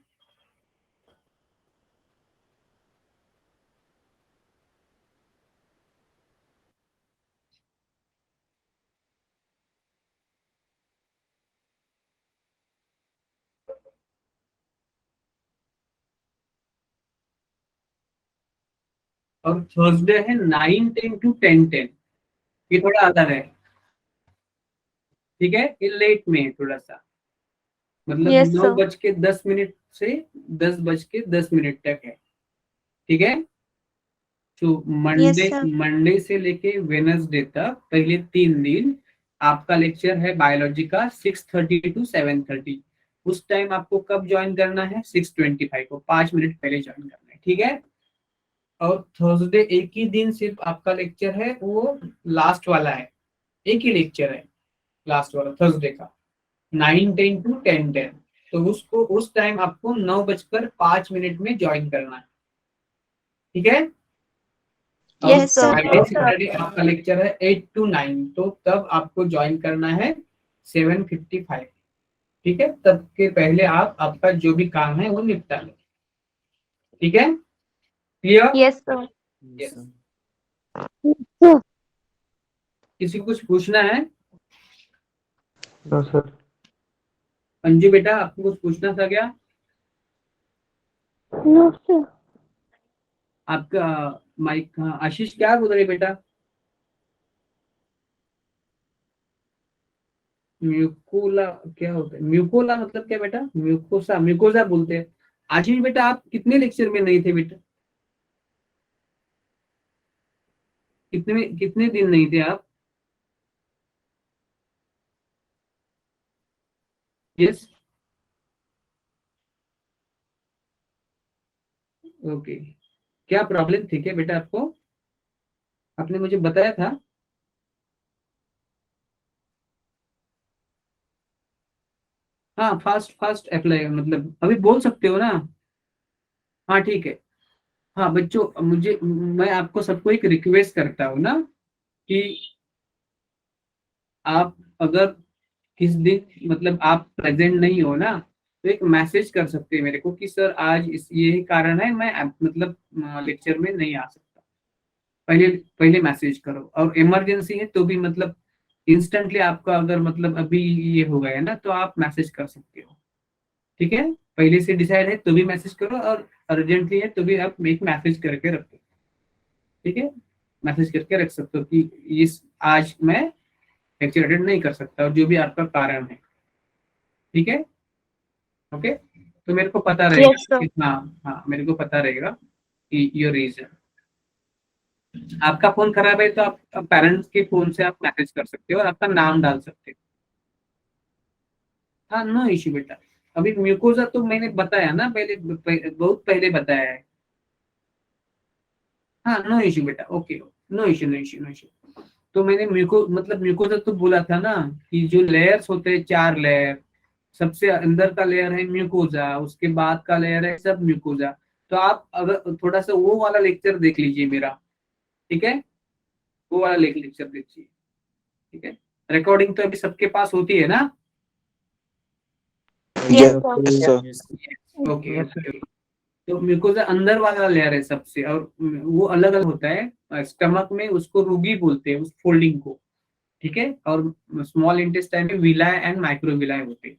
Speaker 1: और थर्सडे है 9:10 to 10:10, ये थोड़ा अलग है, ठीक है, ये लेट में है थोड़ा सा, मतलब
Speaker 2: Yes,
Speaker 1: नौ
Speaker 2: sir.
Speaker 1: बज के 10 मिनट से 10:10 तक है, ठीक है। तो
Speaker 2: Yes,
Speaker 1: मंडे,
Speaker 2: sir.
Speaker 1: मंडे से लेके वेनसडे तक पहले 3 दिन आपका लेक्चर है बायोलॉजी का 6:30 to 7:30, उस टाइम आपको कब ज्वाइन करना है, 6:25 को, 5 मिनट पहले ज्वाइन करना है, ठीक है। और थर्सडे एक ही दिन सिर्फ आपका लेक्चर है, वो लास्ट वाला है, एक ही लेक्चर है लास्ट वाला थर्सडे का, 9:10 to 10:10, तो उसको उस टाइम आपको 9:05 में ज्वाइन करना है, ठीक है। और
Speaker 2: Yes, sir.
Speaker 1: फ्राइडे सैटरडे आपका लेक्चर है 8 to 9, तो तब आपको ज्वाइन करना है 7:55, ठीक है, तब के पहले आप आपका जो भी काम है वो निपटा लो, ठीक है, क्लियर।
Speaker 2: Yes, sir.
Speaker 1: Yes. किसी को कुछ पूछना है,
Speaker 4: No, sir.
Speaker 1: अंजू बेटा आपको कुछ पूछना था क्या,
Speaker 2: No, sir.
Speaker 1: आपका माइक, हाँ आशीष क्या बोल रहे बेटा, म्यूकोला क्या होता है, म्यूकोला मतलब क्या बेटा, म्यूकोसा, म्यूकोसा बोलते हैं। आशीष बेटा आप कितने लेक्चर में नहीं थे बेटा, कितने दिन नहीं थे आप, यस, ओके, क्या प्रॉब्लम थी क्या बेटा आपको, आपने मुझे बताया था, हाँ फास्ट फास्ट अप्लाई मतलब अभी बोल सकते हो ना, हाँ ठीक है। हाँ बच्चों, मुझे मैं आपको सबको एक रिक्वेस्ट करता हूँ ना कि आप अगर किस दिन मतलब आप प्रेजेंट नहीं हो ना, तो एक मैसेज कर सकते हैं मेरे को कि सर आज इस यही कारण है मैं मतलब लेक्चर में नहीं आ सकता, पहले पहले मैसेज करो, और इमरजेंसी है तो भी मतलब इंस्टेंटली आपका अगर मतलब अभी ये हो गया है ना, तो आप मैसेज कर सकते हो, ठीक है, पहले से डिसाइड है तो भी मैसेज करो, और अर्जेंटली है तो भी आप एक मैसेज करके रखो, ठीक है, मैसेज करके रख सकते हो कि इस आज मैं लेक्चर अटेंड नहीं कर सकता, और जो भी आपका कारण है, ठीक है, ओके, तो मेरे को पता रहेगा
Speaker 2: Yes, sir.
Speaker 1: कि हाँ हाँ मेरे को पता रहेगा कि योर रीजन, आपका फोन खराब है तो आप पेरेंट्स के फोन से आप मैसेज कर सकते हो और आपका नाम डाल सकते हो, हाँ नो इश्यू बेटा, अभी म्यूकोजा तो मैंने बताया ना पहले, बहुत पहले बताया है, हाँ नो इश्यू बेटा, okay, no issue no issue no issue, तो मैंने म्यूकोजा तो बोला था ना कि जो लेयर्स होते हैं 4 लेयर, सबसे अंदर का लेयर है म्यूकोजा, उसके बाद का लेयर है सब म्यूकोजा। तो आप अगर थोड़ा सा वो वाला लेक्चर देख लीजिए मेरा, ठीक है, वो वाला लेक्चर देखिए, ठीक है। रिकॉर्डिंग तो अभी सबके पास होती है ना?
Speaker 2: Yes, sir.
Speaker 3: Yes, sir.
Speaker 1: Okay
Speaker 4: Yes,
Speaker 1: okay. तो म्यूकोजा अंदर वाला लेयर है सबसे, और वो अलग अलग होता है। स्टमक में उसको रूगी बोलते हैं, उस फोल्डिंग को, ठीक है। और स्मॉल इंटेस्टाइन में विलाय एंड माइक्रोविलाय होते हैं,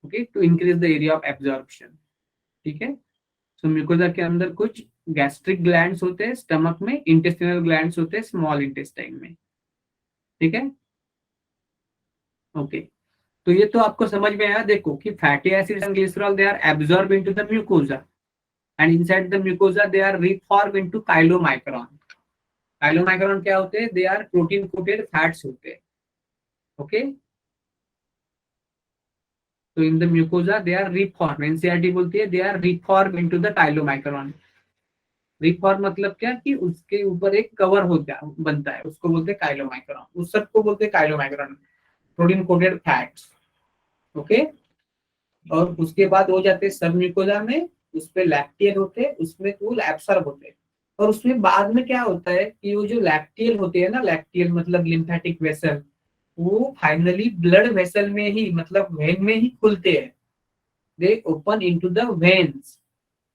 Speaker 1: okay, to increase the area of absorption, ठीक है। सो म्यूकोजा के अंदर कुछ गैस्ट्रिक ग्लैंड्स होते हैं, स्टमक में इंटेस्टिनल ग्लैंड्स होते हैं स्मॉल इंटेस्टाइन में, ठीक है, ओके। तो ये तो आपको समझ में आया। देखो कि fatty acids and glycerol they are absorb into the mucosa and inside the mucosa they are reformed into chylomicron. Chylomicron क्या होते हैं? They are protein coated fats होते हैं, okay? So in the mucosa they are reformed. NCERT बोलती है they are reformed into the chylomicron. Reform मतलब क्या कि उसके ऊपर एक कवर होता है, बनता है, उसको बोलते हैं chylomicron. उस सब को बोलते हैं chylomicron, protein coated fats, okay? और उसके बाद हो जाते हैं सब म्यूकोजा में, उसपे लैक्टियल होते हैं, उसमें वो एब्सॉर्ब होते हैं। और उसमें बाद में क्या होता है कि वो जो लैक्टियल होते हैं ना, लैक्टियल मतलब लिम्फेटिक वेसल, वो फाइनली ब्लड वेसल में ही, मतलब वेन में ही खुलते हैं। दे ओपन इनटू द वेन्स।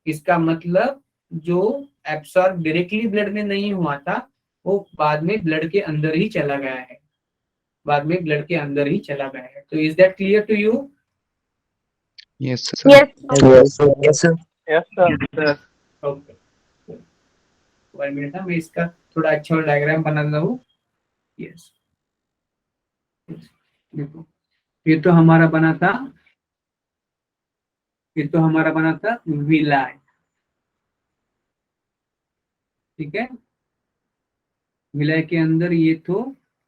Speaker 1: इसका मतलब जो एब्सॉर्ब डायरेक्टली ब्लड में नहीं हुआ था, वो बाद में ब्लड के अंदर ही चला गया है, बाद में ब्लड के अंदर ही चला गया है। तो is that clear to you?
Speaker 3: Yes, sir.
Speaker 2: Yes, sir.
Speaker 5: Yes, sir. Yes, sir.
Speaker 4: Yes, sir.
Speaker 1: Okay, 1 minute है, मैं इसका थोड़ा अच्छा डायग्राम बना रहा हूँ। यस, देखो ये तो हमारा बना था, ये तो हमारा बना था विलाय, ठीक है। विलाय के अंदर ये तो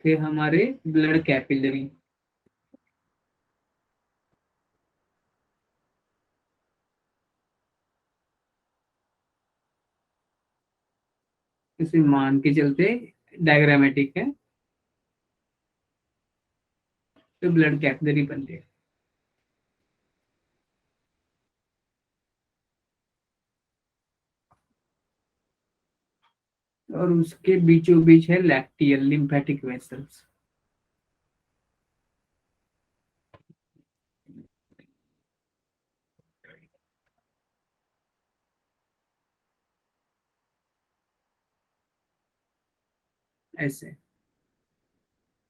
Speaker 1: थे हमारे ब्लड कैपिलरी, इसे मान के चलते डायग्रामेटिक है, तो ब्लड कैपिलरी बनते हैं। और उसके बीचों बीच है लैक्टियल लिम्फेटिक वेसल्स। ऐसे,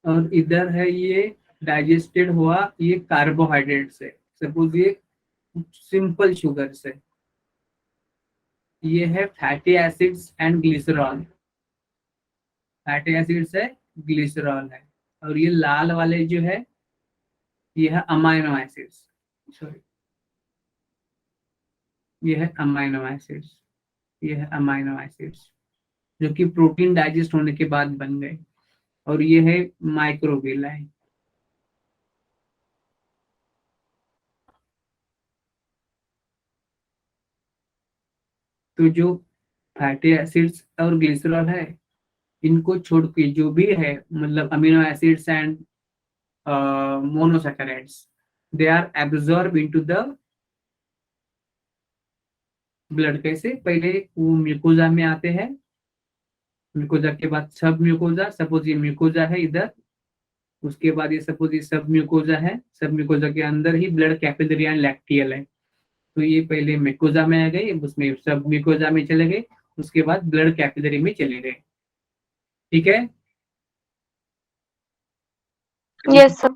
Speaker 1: और इधर है ये डाइजेस्टेड हुआ ये कार्बोहाइड्रेट से, सपोज ये सिंपल शुगर से, ये है fatty acids and glycerol, fatty acids है, ग्लिसरॉल है। और ये लाल वाले जो है ये है अमाइनो एसिड्स, सॉरी ये है अमाइनो एसिड्स, ये है अमाइनो एसिड्स जो कि प्रोटीन डाइजेस्ट होने के बाद बन गए। और ये है माइक्रोविलाई। तो जो फैटी एसिड्स और ग्लिसरॉल है, इनको छोड़ के जो भी है, मतलब amino acids and monosaccharides, they are absorb into the blood. कैसे? पहले वो म्यूकोजा में आते हैं, म्यूकोजा के बाद सब म्यूकोजा, सपोज ये म्यूकोजा है इधर, उसके बाद ये सपोज ये सब म्यूकोजा है, सब म्यूकोजा के अंदर ही ब्लड कैपिलरी एंड लैक्टियल है। तो ये पहले म्यूकोजा में आ गए, उसमें सब म्यूकोजा में चले गए, उसके बाद ब्लड कैपिलरी में चले गए, ठीक है।
Speaker 2: Yes, sir.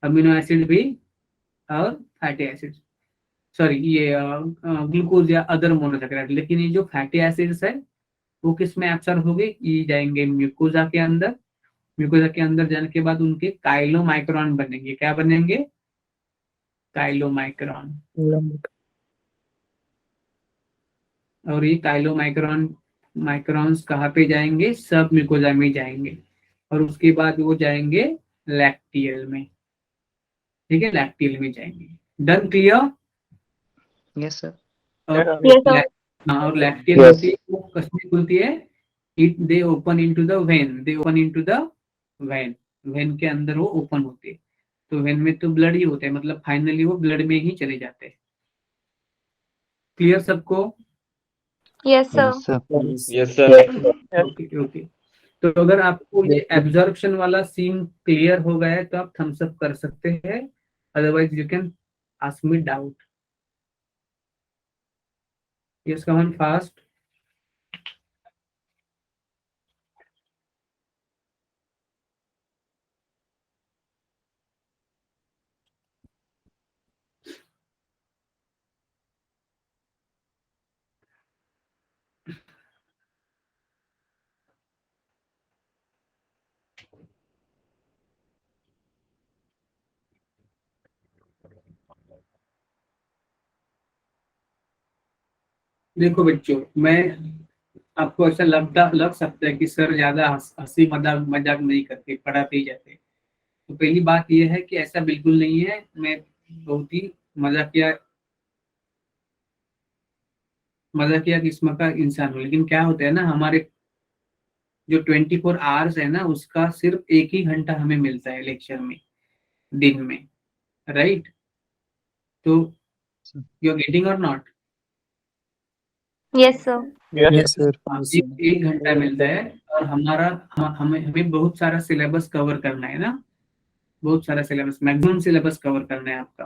Speaker 1: अमीनो एसिड भी और फैटी एसिड, सॉरी ये ग्लूकोज या अदर मोनोसैकेराइड। लेकिन ये जो फैटी एसिड्स है वो किस में एब्सॉर्ब हो गए? ये जाएंगे म्यूकोजा के अंदर, म्यूकोजा के अंदर जाने के बाद उनके काइलोमाइक्रॉन बनेंगे। क्या बनेंगे? काइलोमाइक्रॉन। और ये काइलोमाइक्रॉन माइक्रॉन्स कहाँ पे जाएंगे? सब म्यूकोजा में जाएंगे, और उसके बाद वो जाएंगे लैक्टियल में, ठीक है, लैक्टियल में जाएंगे। डन? क्लियर?
Speaker 5: Yes, sir.
Speaker 1: और
Speaker 2: Yes, sir.
Speaker 1: और लैक्टियल
Speaker 4: Yes.
Speaker 1: होती है, वो किसमें खुलती है? It they open into the when, they open into the when, when के अंदर वो ओपन होती है। तो वेन में तो ब्लड ही होते हैं, मतलब फाइनली वो ब्लड में ही चले जाते हैं। क्लियर सबको?
Speaker 2: Yes, sir.
Speaker 3: Yes, sir.
Speaker 4: Yes, sir.
Speaker 1: Okay okay. तो अगर आपको ये एब्जॉर्प्शन वाला सीन क्लियर हो गया है तो आप थम्स अप कर सकते हैं, otherwise you can ask me doubt. Yes, come on fast. देखो बच्चों, मैं आपको ऐसा लग सकता है कि सर ज्यादा हंसी मजाक मजाक नहीं करते, पढ़ाते ही जाते। तो पहली बात यह है कि ऐसा बिल्कुल नहीं है, मैं बहुत ही मजाकिया किस्म का इंसान हूँ। लेकिन क्या होता है ना, हमारे जो 24 आवर्स है ना, उसका सिर्फ 1 ही घंटा हमें मिलता है लेक्चर में, दिन में, राइट? तो यू आर गेटिंग और not?
Speaker 2: Yes, sir.
Speaker 5: Yes, sir.
Speaker 1: एक घंटा मिलता है, और हमें हमें बहुत सारा सिलेबस कवर करना है ना, बहुत सारा सिलेबस, मैक्सिमम सिलेबस कवर करना है आपका।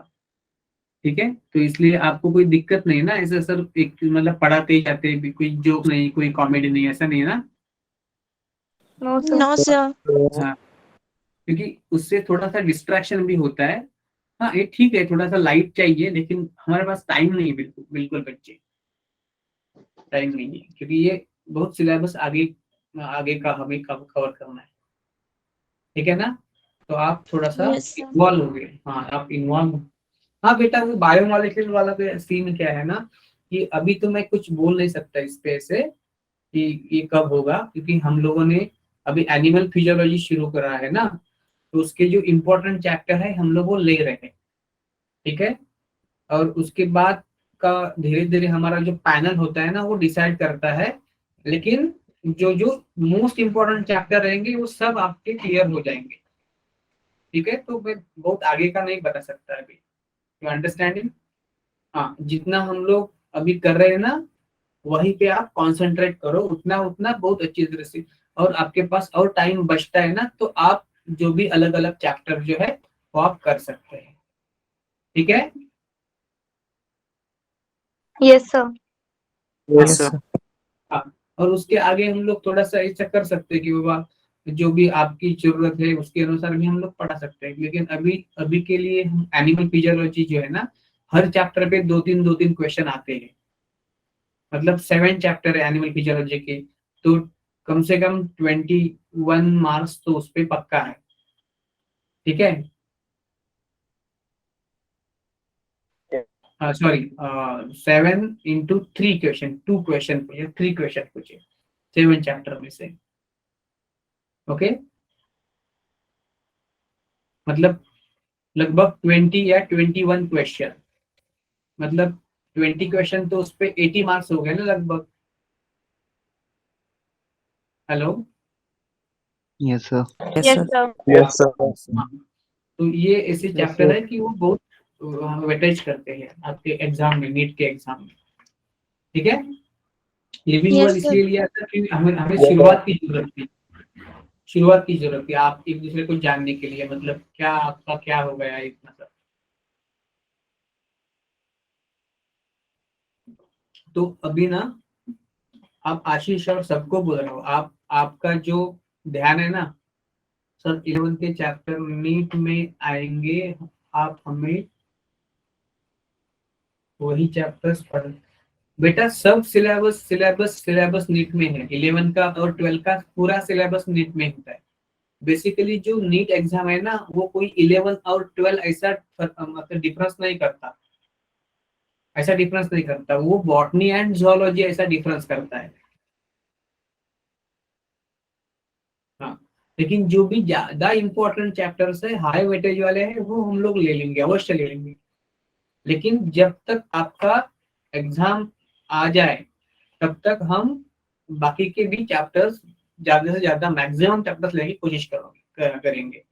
Speaker 1: ठीक है, तो इसलिए आपको कोई दिक्कत नहीं है ना, ऐसा सर एक मतलब पढ़ाते ही जाते, कोई जोक नहीं, कोई कॉमेडी नहीं, ऐसा नहीं है ना?
Speaker 2: No, sir.
Speaker 6: No, sir.
Speaker 1: हाँ, क्योंकि उससे थोड़ा सा डिस्ट्रैक्शन भी होता है। हाँ, ये ठीक है, थोड़ा सा लाइट चाहिए, लेकिन हमारे पास टाइम नहीं है, बिल्कुल बिल्कुल बच्चे, टाइम नहीं है, क्योंकि ये बहुत सिलेबस आगे आगे का हमें कवर करना है। ठीक है ना? तो आप थोड़ा सा
Speaker 6: Yes, sir.
Speaker 1: इन्वॉल्व हो गए। हाँ, आप इन्वॉल्व। हाँ बेटा, वो बायोमोलिक्यूल वाला सीन क्या है ना, कि अभी तो मैं कुछ बोल नहीं सकता इस पे से कि ये कब होगा, क्योंकि हम लोगों ने अभी एनिमल फिजियोलॉजी शुरू करा है ना, तो उसके जो इम्पोर्टेंट चैप्टर है हम लोग वो ले रहे हैं। ठीक है, और उसके बाद का धीरे धीरे हमारा जो पैनल होता है ना, वो डिसाइड करता है। लेकिन जो जो मोस्ट इम्पोर्टेंट चैप्टर रहेंगे वो सब आपके क्लियर हो जाएंगे। ठीक है, तो मैं बहुत आगे का नहीं बता सकता अभी, यू अंडरस्टैंडिंग? हाँ, जितना हम लोग अभी कर रहे हैं ना, वहीं पे आप कंसंट्रेट करो, उतना उतना बहुत अच्छी तरह से। और आपके पास और टाइम बचता है ना, तो आप जो भी अलग अलग चैप्टर जो है वो आप कर सकते हैं। ठीक है?
Speaker 2: Yes, sir.
Speaker 5: Yes, sir.
Speaker 1: हाँ, और उसके आगे हम लोग थोड़ा सा ऐसा कर सकते हैं कि बाबा जो भी आपकी जरूरत है उसके अनुसार भी हम लोग पढ़ा सकते हैं। लेकिन अभी अभी के लिए हम एनिमल फिजियोलॉजी जो है ना, हर चैप्टर पे दो तीन क्वेश्चन आते हैं, मतलब 7 चैप्टर है एनिमल फिजियोलॉजी के, तो कम से कम 21 मार्क्स तो उस पे पक्का है। ठीक है, सॉरी, 7 into 3 क्वेश्चन, 2 क्वेश्चन पूछे, 3 क्वेश्चन पूछे 7 चैप्टर में से। ओके, मतलब लगभग 20 या 21 क्वेश्चन, मतलब 20 क्वेश्चन तो उस पे 80 मार्क्स हो गए ना लगभग। Hello?
Speaker 3: Yes, sir.
Speaker 5: Yes,
Speaker 2: Yes,
Speaker 5: sir.
Speaker 2: sir.
Speaker 5: Yes, sir.
Speaker 1: हाँ, तो ये ऐसे
Speaker 4: Yes,
Speaker 1: चैप्टर
Speaker 4: sir.
Speaker 1: है कि वो बहुत वेटेज करते हैं आपके एग्जाम में, नीट के एग्जाम में। ठीक है, लिविंग वर्ड
Speaker 6: Yes, sir.
Speaker 1: इसलिए लिया था कि हमें हमें
Speaker 4: Yes, sir.
Speaker 1: शुरुआत की जरूरत थी, आप एक दूसरे को जानने के लिए, मतलब क्या आपका क्या हो गया इतना सब। तो अभी ना, आप आशीष और सबको बोल रहा हो, आप आपका जो ध्यान है ना, सर 11 के चैप्टर नीट में आएंगे, आप हमें वही चैप्टर्स पढ़। बेटा सब सिलेबस नीट में है, 11 का और 12 का पूरा सिलेबस नीट में होता है। बेसिकली जो नीट एग्जाम है ना, वो कोई 11 और 12 ऐसा मतलब डिफरेंस नहीं करता, वो बॉटनी एंड जूलॉजी ऐसा डिफरेंस करता है। हाँ, लेकिन जो भी ज्यादा इंपॉर्टेंट चैप्टर्स है, हाई वेटेज वाले हैं, वो हम लोग ले लेंगे, अवश्य ले लेंगे। लेकिन जब तक आपका एग्जाम आ जाए, तब तक हम बाकी के भी चैप्टर्स ज्यादा से ज्यादा मैक्सिमम चैप्टर्स लेने की कोशिश करेंगे।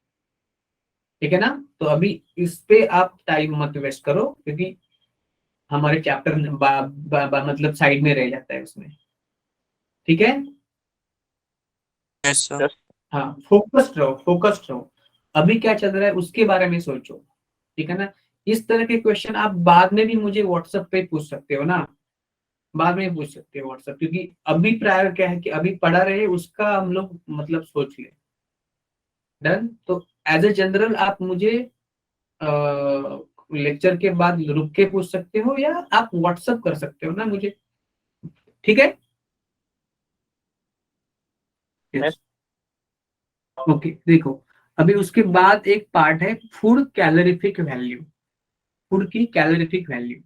Speaker 1: ठीक है ना। तो अभी इस पे आप टाइम मत वेस्ट करो, क्योंकि हमारे चैप्टर मतलब साइड में रह जाता है उसमें। ठीक है,
Speaker 5: यस सर।
Speaker 1: हाँ फोकस्ड रहो, फोकस्ड रहो। अभी क्या चल रहा है उसके बारे में सोचो, ठीक है ना। इस तरह के क्वेश्चन आप बाद में भी मुझे व्हाट्सएप पे पूछ सकते हो ना, बाद में पूछ सकते हो व्हाट्सएप, क्योंकि अभी प्रायर क्या है कि अभी पढ़ा रहे उसका हम लोग मतलब सोच ले। डन। तो एज ए जनरल आप मुझे लेक्चर के बाद रुक के पूछ सकते हो, या आप व्हाट्सएप कर सकते हो ना मुझे, ठीक है।
Speaker 5: Yes.
Speaker 1: ओके देखो, अभी उसके बाद एक पार्ट है फूड कैलोरीफिक वैल्यू, फूड की कैलोरीफिक वैल्यू।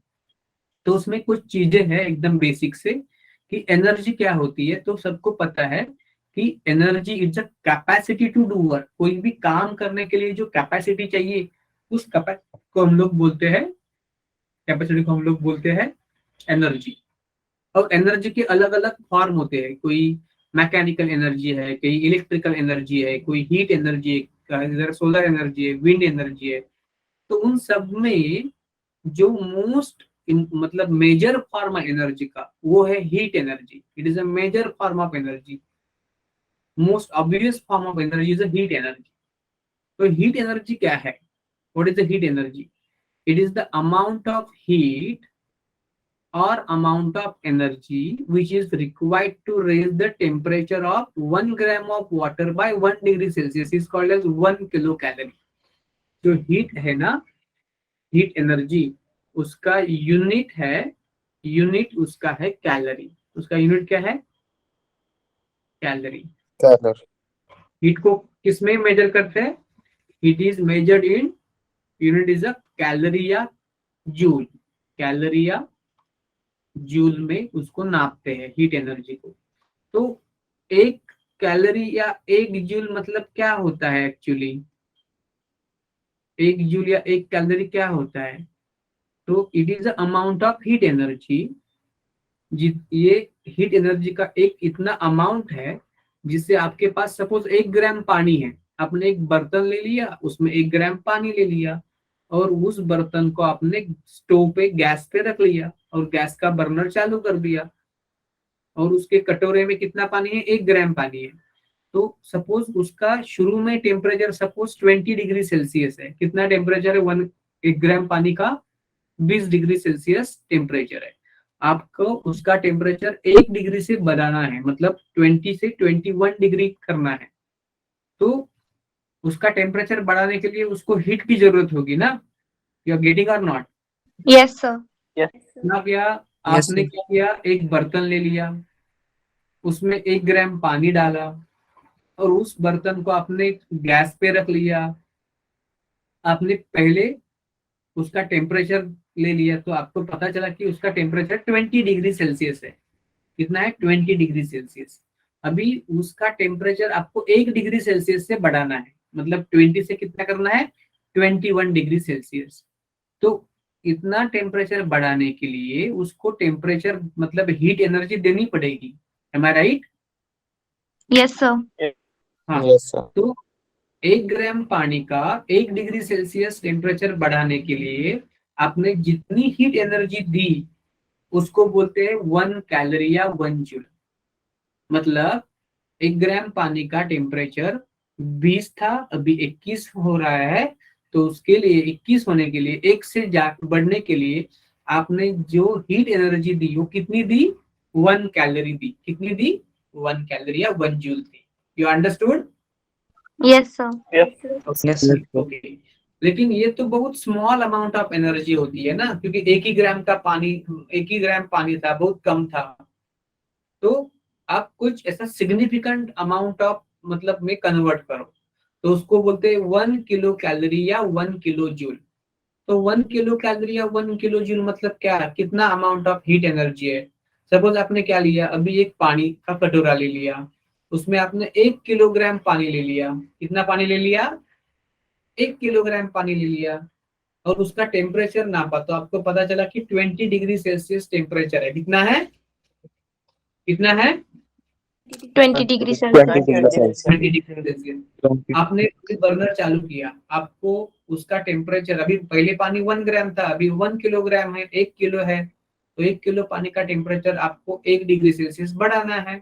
Speaker 1: तो उसमें कुछ चीजें हैं एकदम बेसिक से, कि एनर्जी क्या होती है। तो सबको पता है कि energy is a capacity to do work, कोई भी काम करने के लिए जो कैपेसिटी चाहिए, उस कैपेसिटी को हम लोग बोलते हैं, कैपेसिटी को हम लोग बोलते हैं एनर्जी। और एनर्जी के अलग अलग फॉर्म होते हैं, कोई मैकेनिकल एनर्जी है, कोई इलेक्ट्रिकल एनर्जी है, कोई हीट एनर्जी है, इधर सोलर एनर्जी है, विंड एनर्जी है। तो उन सब में जो मोस्ट मतलब मेजर फॉर्म ऑफ एनर्जी का वो है heat energy. It is a major form of energy, most obvious form of energy is a heat energy. तो हीट एनर्जी क्या है, what is the heat energy? It is the amount of heat or amount of energy which is required to raise the temperature of 1 gram of water by 1 degree Celsius is called as 1 kilocalorie। जो heat है ना, heat energy, उसका unit है, unit उसका है calorie. उसका unit क्या है? कैलोरी।
Speaker 5: Color.
Speaker 1: हीट को किस में मेजर करते हैं? It is measured in, unit is a calorie या जूल, कैलोरी या जूल में उसको नापते हैं हीट एनर्जी को। तो एक कैलोरी या एक जूल मतलब क्या होता है एक्चुअली? एक जूल या एक कैलोरी क्या होता है? तो it is the amount of heat energy. ये हीट एनर्जी का एक इतना अमाउंट है जिससे आपके पास सपोज 1 ग्राम पानी है, आपने एक बर्तन ले लिया, उसमें 1 ग्राम पानी ले लिया, और उस बर्तन को आपने स्टोव पे गैस पे रख लिया और गैस का बर्नर चालू कर दिया, और उसके कटोरे में कितना पानी है? 1 ग्राम पानी है। तो सपोज उसका शुरू में टेम्परेचर सपोज 20 डिग्री सेल्सियस है। कितना टेम्परेचर है? 1 ग्राम पानी का 20 डिग्री सेल्सियस टेम्परेचर है। आपको उसका टेम्परेचर 1 डिग्री से बढ़ाना है, मतलब 20 से 21 डिग्री करना है। तो उसका टेम्परेचर बढ़ाने के लिए उसको हीट की जरूरत होगी ना, यू आर गेटिंग और नॉट?
Speaker 2: Yes, sir.
Speaker 1: ना क्या,
Speaker 5: Yes,
Speaker 1: आपने
Speaker 5: sir.
Speaker 1: क्या किया, एक बर्तन ले लिया, उसमें 1 ग्राम पानी डाला, और उस बर्तन को आपने गैस पे रख लिया। आपने पहले उसका टेम्परेचर ले लिया, तो आपको पता चला कि उसका टेम्परेचर 20 डिग्री सेल्सियस है। कितना है? 20 डिग्री सेल्सियस। अभी उसका टेम्परेचर आपको 1 डिग्री सेल्सियस से बढ़ाना है, मतलब 20 से कितना करना है? 21 डिग्री सेल्सियस। तो इतना टेम्परेचर बढ़ाने के लिए उसको टेम्परेचर मतलब हीट एनर्जी देनी पड़ेगी। एम आई राइट?
Speaker 2: Yes, sir.
Speaker 1: हाँ।
Speaker 5: Yes, sir.
Speaker 1: तो 1 ग्राम पानी का 1 डिग्री सेल्सियस टेम्परेचर बढ़ाने के लिए आपने जितनी हीट एनर्जी दी उसको बोलते हैं 1 कैलोरी या 1 जूल। मतलब 1 ग्राम पानी का टेम्परेचर 20 था, अभी 21 हो रहा है। तो उसके लिए 21 होने के लिए, एक से बढ़ने के लिए आपने जो हीट एनर्जी दी वो कितनी दी? 1 कैलोरी दी। कितनी दी? 1 कैलोरी या 1 joule the. You understood?
Speaker 2: Yes, sir.
Speaker 5: Yes, sir.
Speaker 1: Okay. लेकिन ये तो बहुत स्मॉल अमाउंट ऑफ एनर्जी होती है ना, क्योंकि 1 ही ग्राम का पानी, 1 ही ग्राम पानी था, बहुत कम था। तो आप कुछ ऐसा सिग्निफिकेंट अमाउंट ऑफ मतलब में कन्वर्ट करो, तो उसको बोलते हैं 1 किलो कैलोरी या 1 किलो जूल। तो 1 किलो कैलोरी या 1 किलो जूल मतलब क्या, कितना अमाउंट ऑफ हीट एनर्जी है। सपोज आपने क्या लिया, अभी एक पानी का कटोरा ले लिया, उसमें आपने 1 किलोग्राम पानी ले लिया। कितना पानी ले लिया? 1 किलोग्राम पानी ले लिया, और उसका टेम्परेचर नापा, तो आपको पता चला कि 20 डिग्री सेल्सियस टेम्परेचर है। कितना है? कितना है?
Speaker 2: 20 degree
Speaker 5: 20
Speaker 2: Celsius.
Speaker 5: degree Celsius.
Speaker 1: 20 degree Celsius. आपने बर्नर चालू किया, आपको उसका टेम्परेचर, अभी पहले पानी 1 ग्राम था, अभी 1 किलोग्राम है, 1 किलो है, तो 1 किलो पानी का टेम्परेचर आपको 1 डिग्री सेल्सियस बढ़ाना है।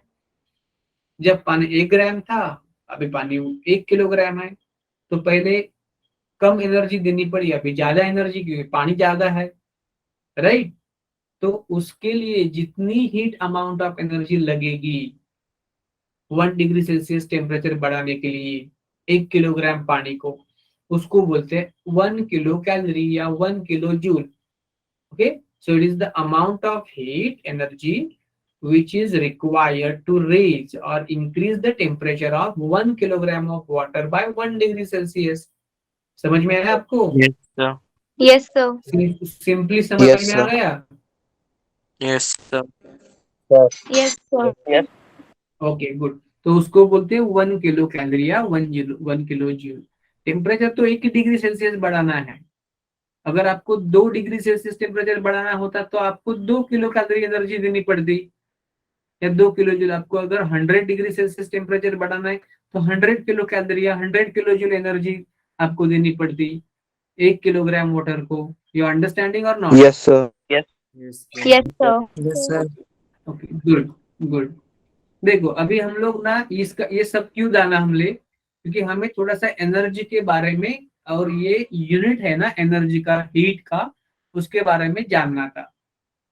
Speaker 1: जब पानी 1 ग्राम था, अभी पानी 1 किलोग्राम है, तो पहले कम एनर्जी देनी पड़ी, अभी ज्यादा एनर्जी, क्योंकि पानी ज्यादा है, राइट। तो उसके लिए जितनी हीट अमाउंट ऑफ एनर्जी लगेगी 1 डिग्री सेल्सियस टेम्परेचर बढ़ाने के लिए 1 किलोग्राम पानी को, उसको बोलते हैं 1 किलो कैलोरी या 1 kilo joule. Okay, so it is the amount of heat energy which is required to raise or increase the temperature of 1 kilogram of water by 1 degree Celsius। समझ में आया आपको?
Speaker 5: Yes, sir.
Speaker 2: Yes, sir.
Speaker 1: Simply समझ
Speaker 5: Yes,
Speaker 1: में आ
Speaker 5: sir.
Speaker 1: गया?
Speaker 5: Yes, sir.
Speaker 2: Yes, sir.
Speaker 5: Yes.
Speaker 1: Okay, good. तो उसको बोलते हैं 1 किलो कैलोरी या 1 किलो जूल। टेम्परेचर तो 1 डिग्री सेल्सियस बढ़ाना है। अगर आपको 2 डिग्री सेल्सियस टेम्परेचर बढ़ाना होता तो आपको 2 किलो कैलोरी एनर्जी देनी पड़ती, या 2 किलो जूल। आपको अगर 100 डिग्री सेल्सियस टेम्परेचर बढ़ाना है तो 100 किलो कैलोरी या 100 किलो जूल एनर्जी आपको देनी पड़ती 1 किलोग्राम वाटर को। यू अंडरस्टैंडिंग और not?
Speaker 5: Yes, sir. Yes.
Speaker 2: Yes, sir.
Speaker 5: Yes, sir.
Speaker 1: Okay, good good. देखो अभी हम लोग ना इसका ये सब क्यों जाना हमने, क्योंकि हमें थोड़ा सा एनर्जी के बारे में और ये यूनिट है ना एनर्जी का, हीट का, उसके बारे में जानना था।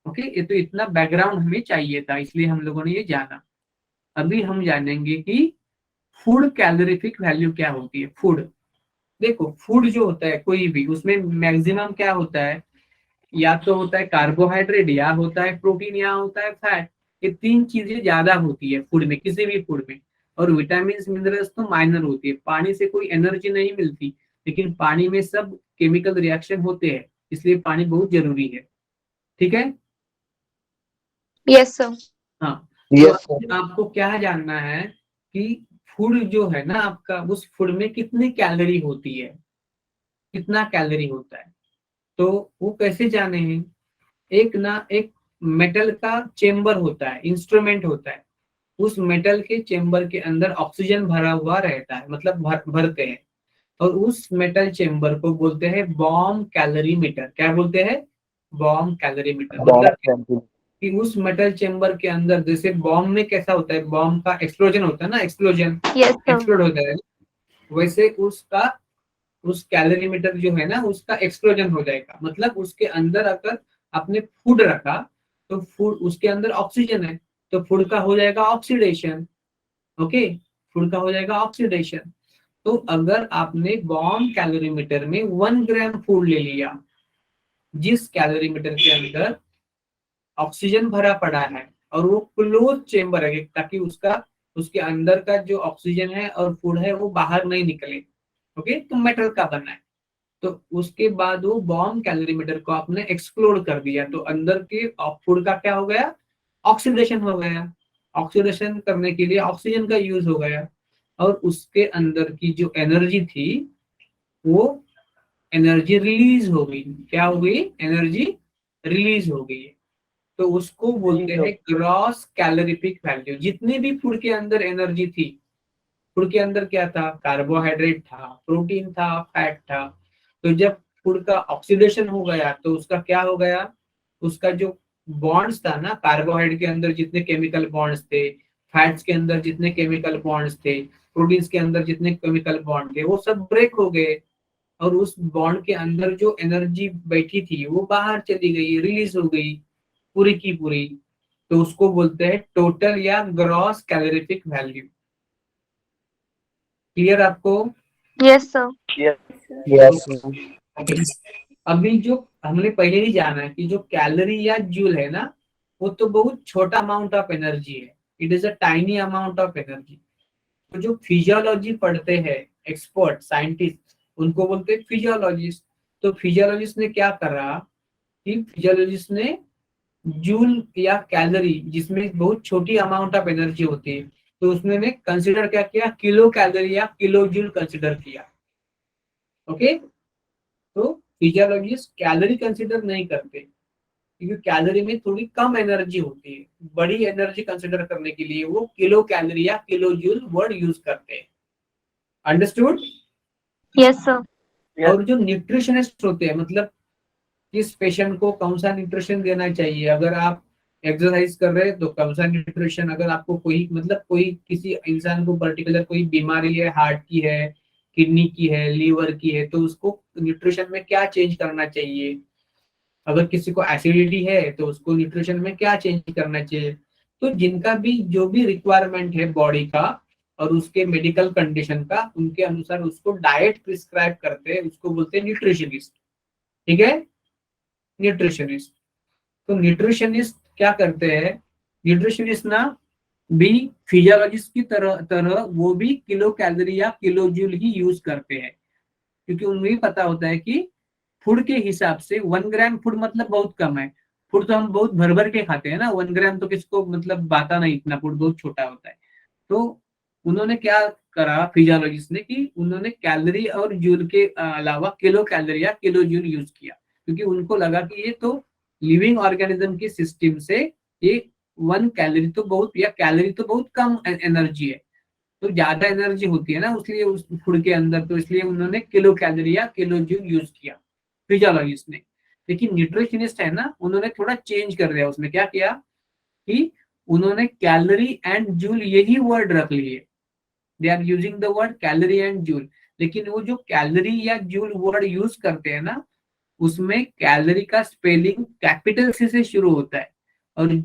Speaker 1: ओके, ये तो इतना बैकग्राउंड हमें चाहिए था, इसलिए हम लोगों ने ये जाना। अभी हम जानेंगे कि फूड कैलोरीफिक वैल्यू क्या होती है। फूड, देखो फूड जो होता है कोई भी, उसमें मैक्सिमम क्या होता है, या तो होता है कार्बोहाइड्रेट, या होता है प्रोटीन, या होता है फैट। ये 3 चीजें ज्यादा होती है फूड में, किसी भी फूड में। और विटामिन मिनरल्स तो माइनर होती है। पानी से कोई एनर्जी नहीं मिलती, लेकिन पानी में सब केमिकल रिएक्शन होते हैं, इसलिए पानी बहुत जरूरी है। ठीक है?
Speaker 2: Yes, sir.
Speaker 1: हाँ,
Speaker 5: Yes,
Speaker 1: तो
Speaker 5: sir.
Speaker 1: आपको क्या जानना है कि फूड जो है ना आपका, उस फूड में कितनी कैलोरी होती है, कितना कैलोरी होता है। तो वो कैसे जाने हैं? एक मेटल का चेम्बर होता है, इंस्ट्रूमेंट होता है। उस मेटल के चेम्बर के अंदर ऑक्सीजन भरा हुआ रहता है, मतलब भरते हैं। और उस मेटल चेम्बर को बोलते हैं बॉम्ब कैलोरीमीटर। क्या बोलते हैं? Bomb calorimeter. मतलब कि उस मेटल चेम्बर के अंदर, जैसे बॉम्ब में कैसा होता है, बॉम्ब का एक्सप्लोजन होता है ना, एक्सप्लोजन,
Speaker 2: Yes, sir.
Speaker 1: एक्सप्लोड होता है, वैसे उसका, उस कैलोरीमीटर जो है ना, उसका एक्सप्लोजन हो जाएगा। मतलब उसके अंदर अगर आपने फूड रखा, तो फूड, उसके अंदर ऑक्सीजन है, तो फूड का हो जाएगा ऑक्सीडेशन। ओके, फूड का हो जाएगा ऑक्सीडेशन। तो अगर आपने बॉम्ब कैलोरीमीटर में 1 ग्राम फूड ले लिया, जिस कैलोरीमीटर के अंदर ऑक्सीजन भरा पड़ा है, और वो क्लोज चेम्बर है, ताकि उसका, उसके अंदर का जो ऑक्सीजन है और फूड है वो बाहर नहीं निकले। ओके, तो मेटल का बना है। तो उसके बाद वो बॉम्ब कैलोरीमीटर को आपने एक्सप्लोड कर दिया, तो अंदर के फूड का क्या हो गया? ऑक्सीडेशन हो गया। ऑक्सीडेशन करने के लिए ऑक्सीजन का यूज हो गया, और उसके अंदर की जो एनर्जी थी, वो एनर्जी रिलीज हो गई। क्या हो गई? एनर्जी रिलीज हो गई। तो उसको बोलते हैं ग्रॉस कैलोरीफिक वैल्यू। जितने भी फूड के अंदर एनर्जी थी, फूड के अंदर क्या था? कार्बोहाइड्रेट था, प्रोटीन था, फैट था। तो जब फूड का ऑक्सीडेशन हो गया, तो उसका क्या हो गया? उसका जो बॉन्ड्स था ना, कार्बोहाइड्रेट के अंदर जितने केमिकल बॉन्ड्स थे, फैट्स के अंदर जितने केमिकल बॉन्ड्स थे, प्रोटीन्स के अंदर जितने केमिकल बॉन्ड थे, वो सब ब्रेक हो गए। और उस बॉन्ड के अंदर जो एनर्जी बैठी थी, वो बाहर चली गई, रिलीज हो गई पूरी की पूरी। तो उसको बोलते हैं टोटल या ग्रॉस कैलोरीफिक वैल्यू। क्लियर आपको?
Speaker 2: Yes, sir.
Speaker 5: Yes, sir.
Speaker 1: अभी जो हमने पहले ही जाना है कि जो कैलोरी या जूल है ना, वो तो बहुत छोटा अमाउंट ऑफ एनर्जी है। It is a tiny amount of energy. तो जो फिजियोलॉजी पढ़ते हैं एक्सपर्ट साइंटिस्ट, उनको बोलते हैं फिजियोलॉजिस्ट। तो फिजियोलॉजिस्ट ने क्या करा कि फिजियोलॉजिस्ट ने जूल या कैलोरी, जिसमें बहुत छोटी अमाउंट ऑफ एनर्जी होती है, तो उसने ने कंसिडर क्या किया? किलो कैलोरी या किलो जूल कंसिडर किया। ओके, तो फिजियोलॉजिस्ट कैलोरी कंसिडर नहीं करते, क्योंकि कैलोरी में थोड़ी कम एनर्जी होती है, बड़ी एनर्जी कंसिडर करने के लिए वो किलो कैलोरी या किलो जूल वर्ड यूज करते हैं। अंडरस्टूड?
Speaker 2: Yes, sir.
Speaker 1: और जो न्यूट्रिशनिस्ट होते हैं, मतलब किस पेशेंट को कौन सा न्यूट्रिशन देना चाहिए, अगर आप एक्सरसाइज कर रहे हैं तो कौन सा न्यूट्रिशन, अगर आपको कोई मतलब कोई किसी इंसान को पर्टिकुलर कोई बीमारी है, हार्ट की है, किडनी की है, लीवर की है, तो उसको न्यूट्रिशन में क्या चेंज करना चाहिए, अगर किसी को एसिडिटी है तो उसको न्यूट्रिशन में क्या चेंज करना चाहिए। तो जिनका भी जो भी रिक्वायरमेंट है बॉडी का और उसके मेडिकल कंडीशन का, उनके अनुसार उसको डाइट प्रिस्क्राइब करते हैं, उसको बोलते हैं न्यूट्रिशनिस्ट। ठीक है, न्यूट्रिशनिस्ट। तो न्यूट्रिशनिस्ट क्या करते हैं, न्यूट्रिशनिस्ट ना भी फिजियोलॉजिस्ट की तरह तरह वो भी किलो कैलोरी या किलो जूल ही यूज करते हैं, क्योंकि उन्हें भी पता होता है कि फूड के हिसाब से 1 ग्राम फूड मतलब बहुत कम है। फूड तो हम बहुत भर भर के खाते हैं ना, 1 ग्राम तो किसको मतलब बाता नहीं, इतना फूड बहुत छोटा होता है। तो उन्होंने क्या करा फिजियोलॉजिस्ट ने कि उन्होंने कैलोरी और जूल के अलावा किलो कैलोरी या किलो जूल यूज किया, क्योंकि उनको लगा कि ये तो लिविंग ऑर्गेनिज्म के सिस्टम से ये 1 कैलोरी तो बहुत या कैलोरी तो बहुत कम एनर्जी है, तो ज्यादा एनर्जी होती है ना उसलिए उस फूड के अंदर, तो इसलिए उन्होंने किलो कैलोरी या किलो जूल यूज किया फिजियोलॉजिस्ट ने। लेकिन न्यूट्रिशनिस्ट है ना, उन्होंने थोड़ा चेंज कर दिया, उसमें क्या किया कि उन्होंने कैलोरी एंड जूल यही वर्ड रख लिए, they are using the word calorie and joule. लेकिन वो जो कैलोरी या जूल वर्ड यूज करते हैं ना, उसमें कैलोरी का स्पेलिंग कैपिटल सी से शुरू होता है और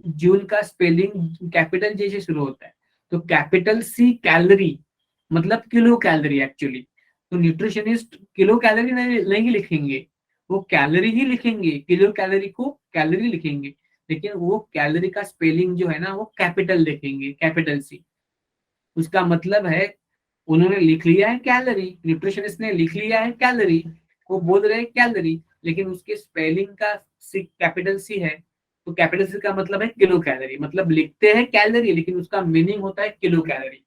Speaker 1: जूल का स्पेलिंग कैपिटल जे से शुरू होता है। तो कैपिटल सी कैलोरी मतलब किलो कैलोरी एक्चुअली। तो न्यूट्रिशनिस्ट किलो कैलोरी नहीं लिखेंगे, वो कैलोरी ही लिखेंगे, किलो कैलोरी को कैलोरी लिखेंगे, लेकिन वो कैलोरी का स्पेलिंग जो है ना वो कैपिटल लिखेंगे, कैपिटल सी। उसका मतलब है उन्होंने लिख लिया है कैलोरी, न्यूट्रिशनिस्ट ने लिख लिया है कैलोरी, वो बोल रहे हैं कैलोरी, लेकिन उसके स्पेलिंग का कैपिटल सी है, तो कैपिटल सी का मतलब है किलो कैलोरी, मतलब लिखते हैं कैलोरी लेकिन उसका मीनिंग होता है किलो कैलोरी।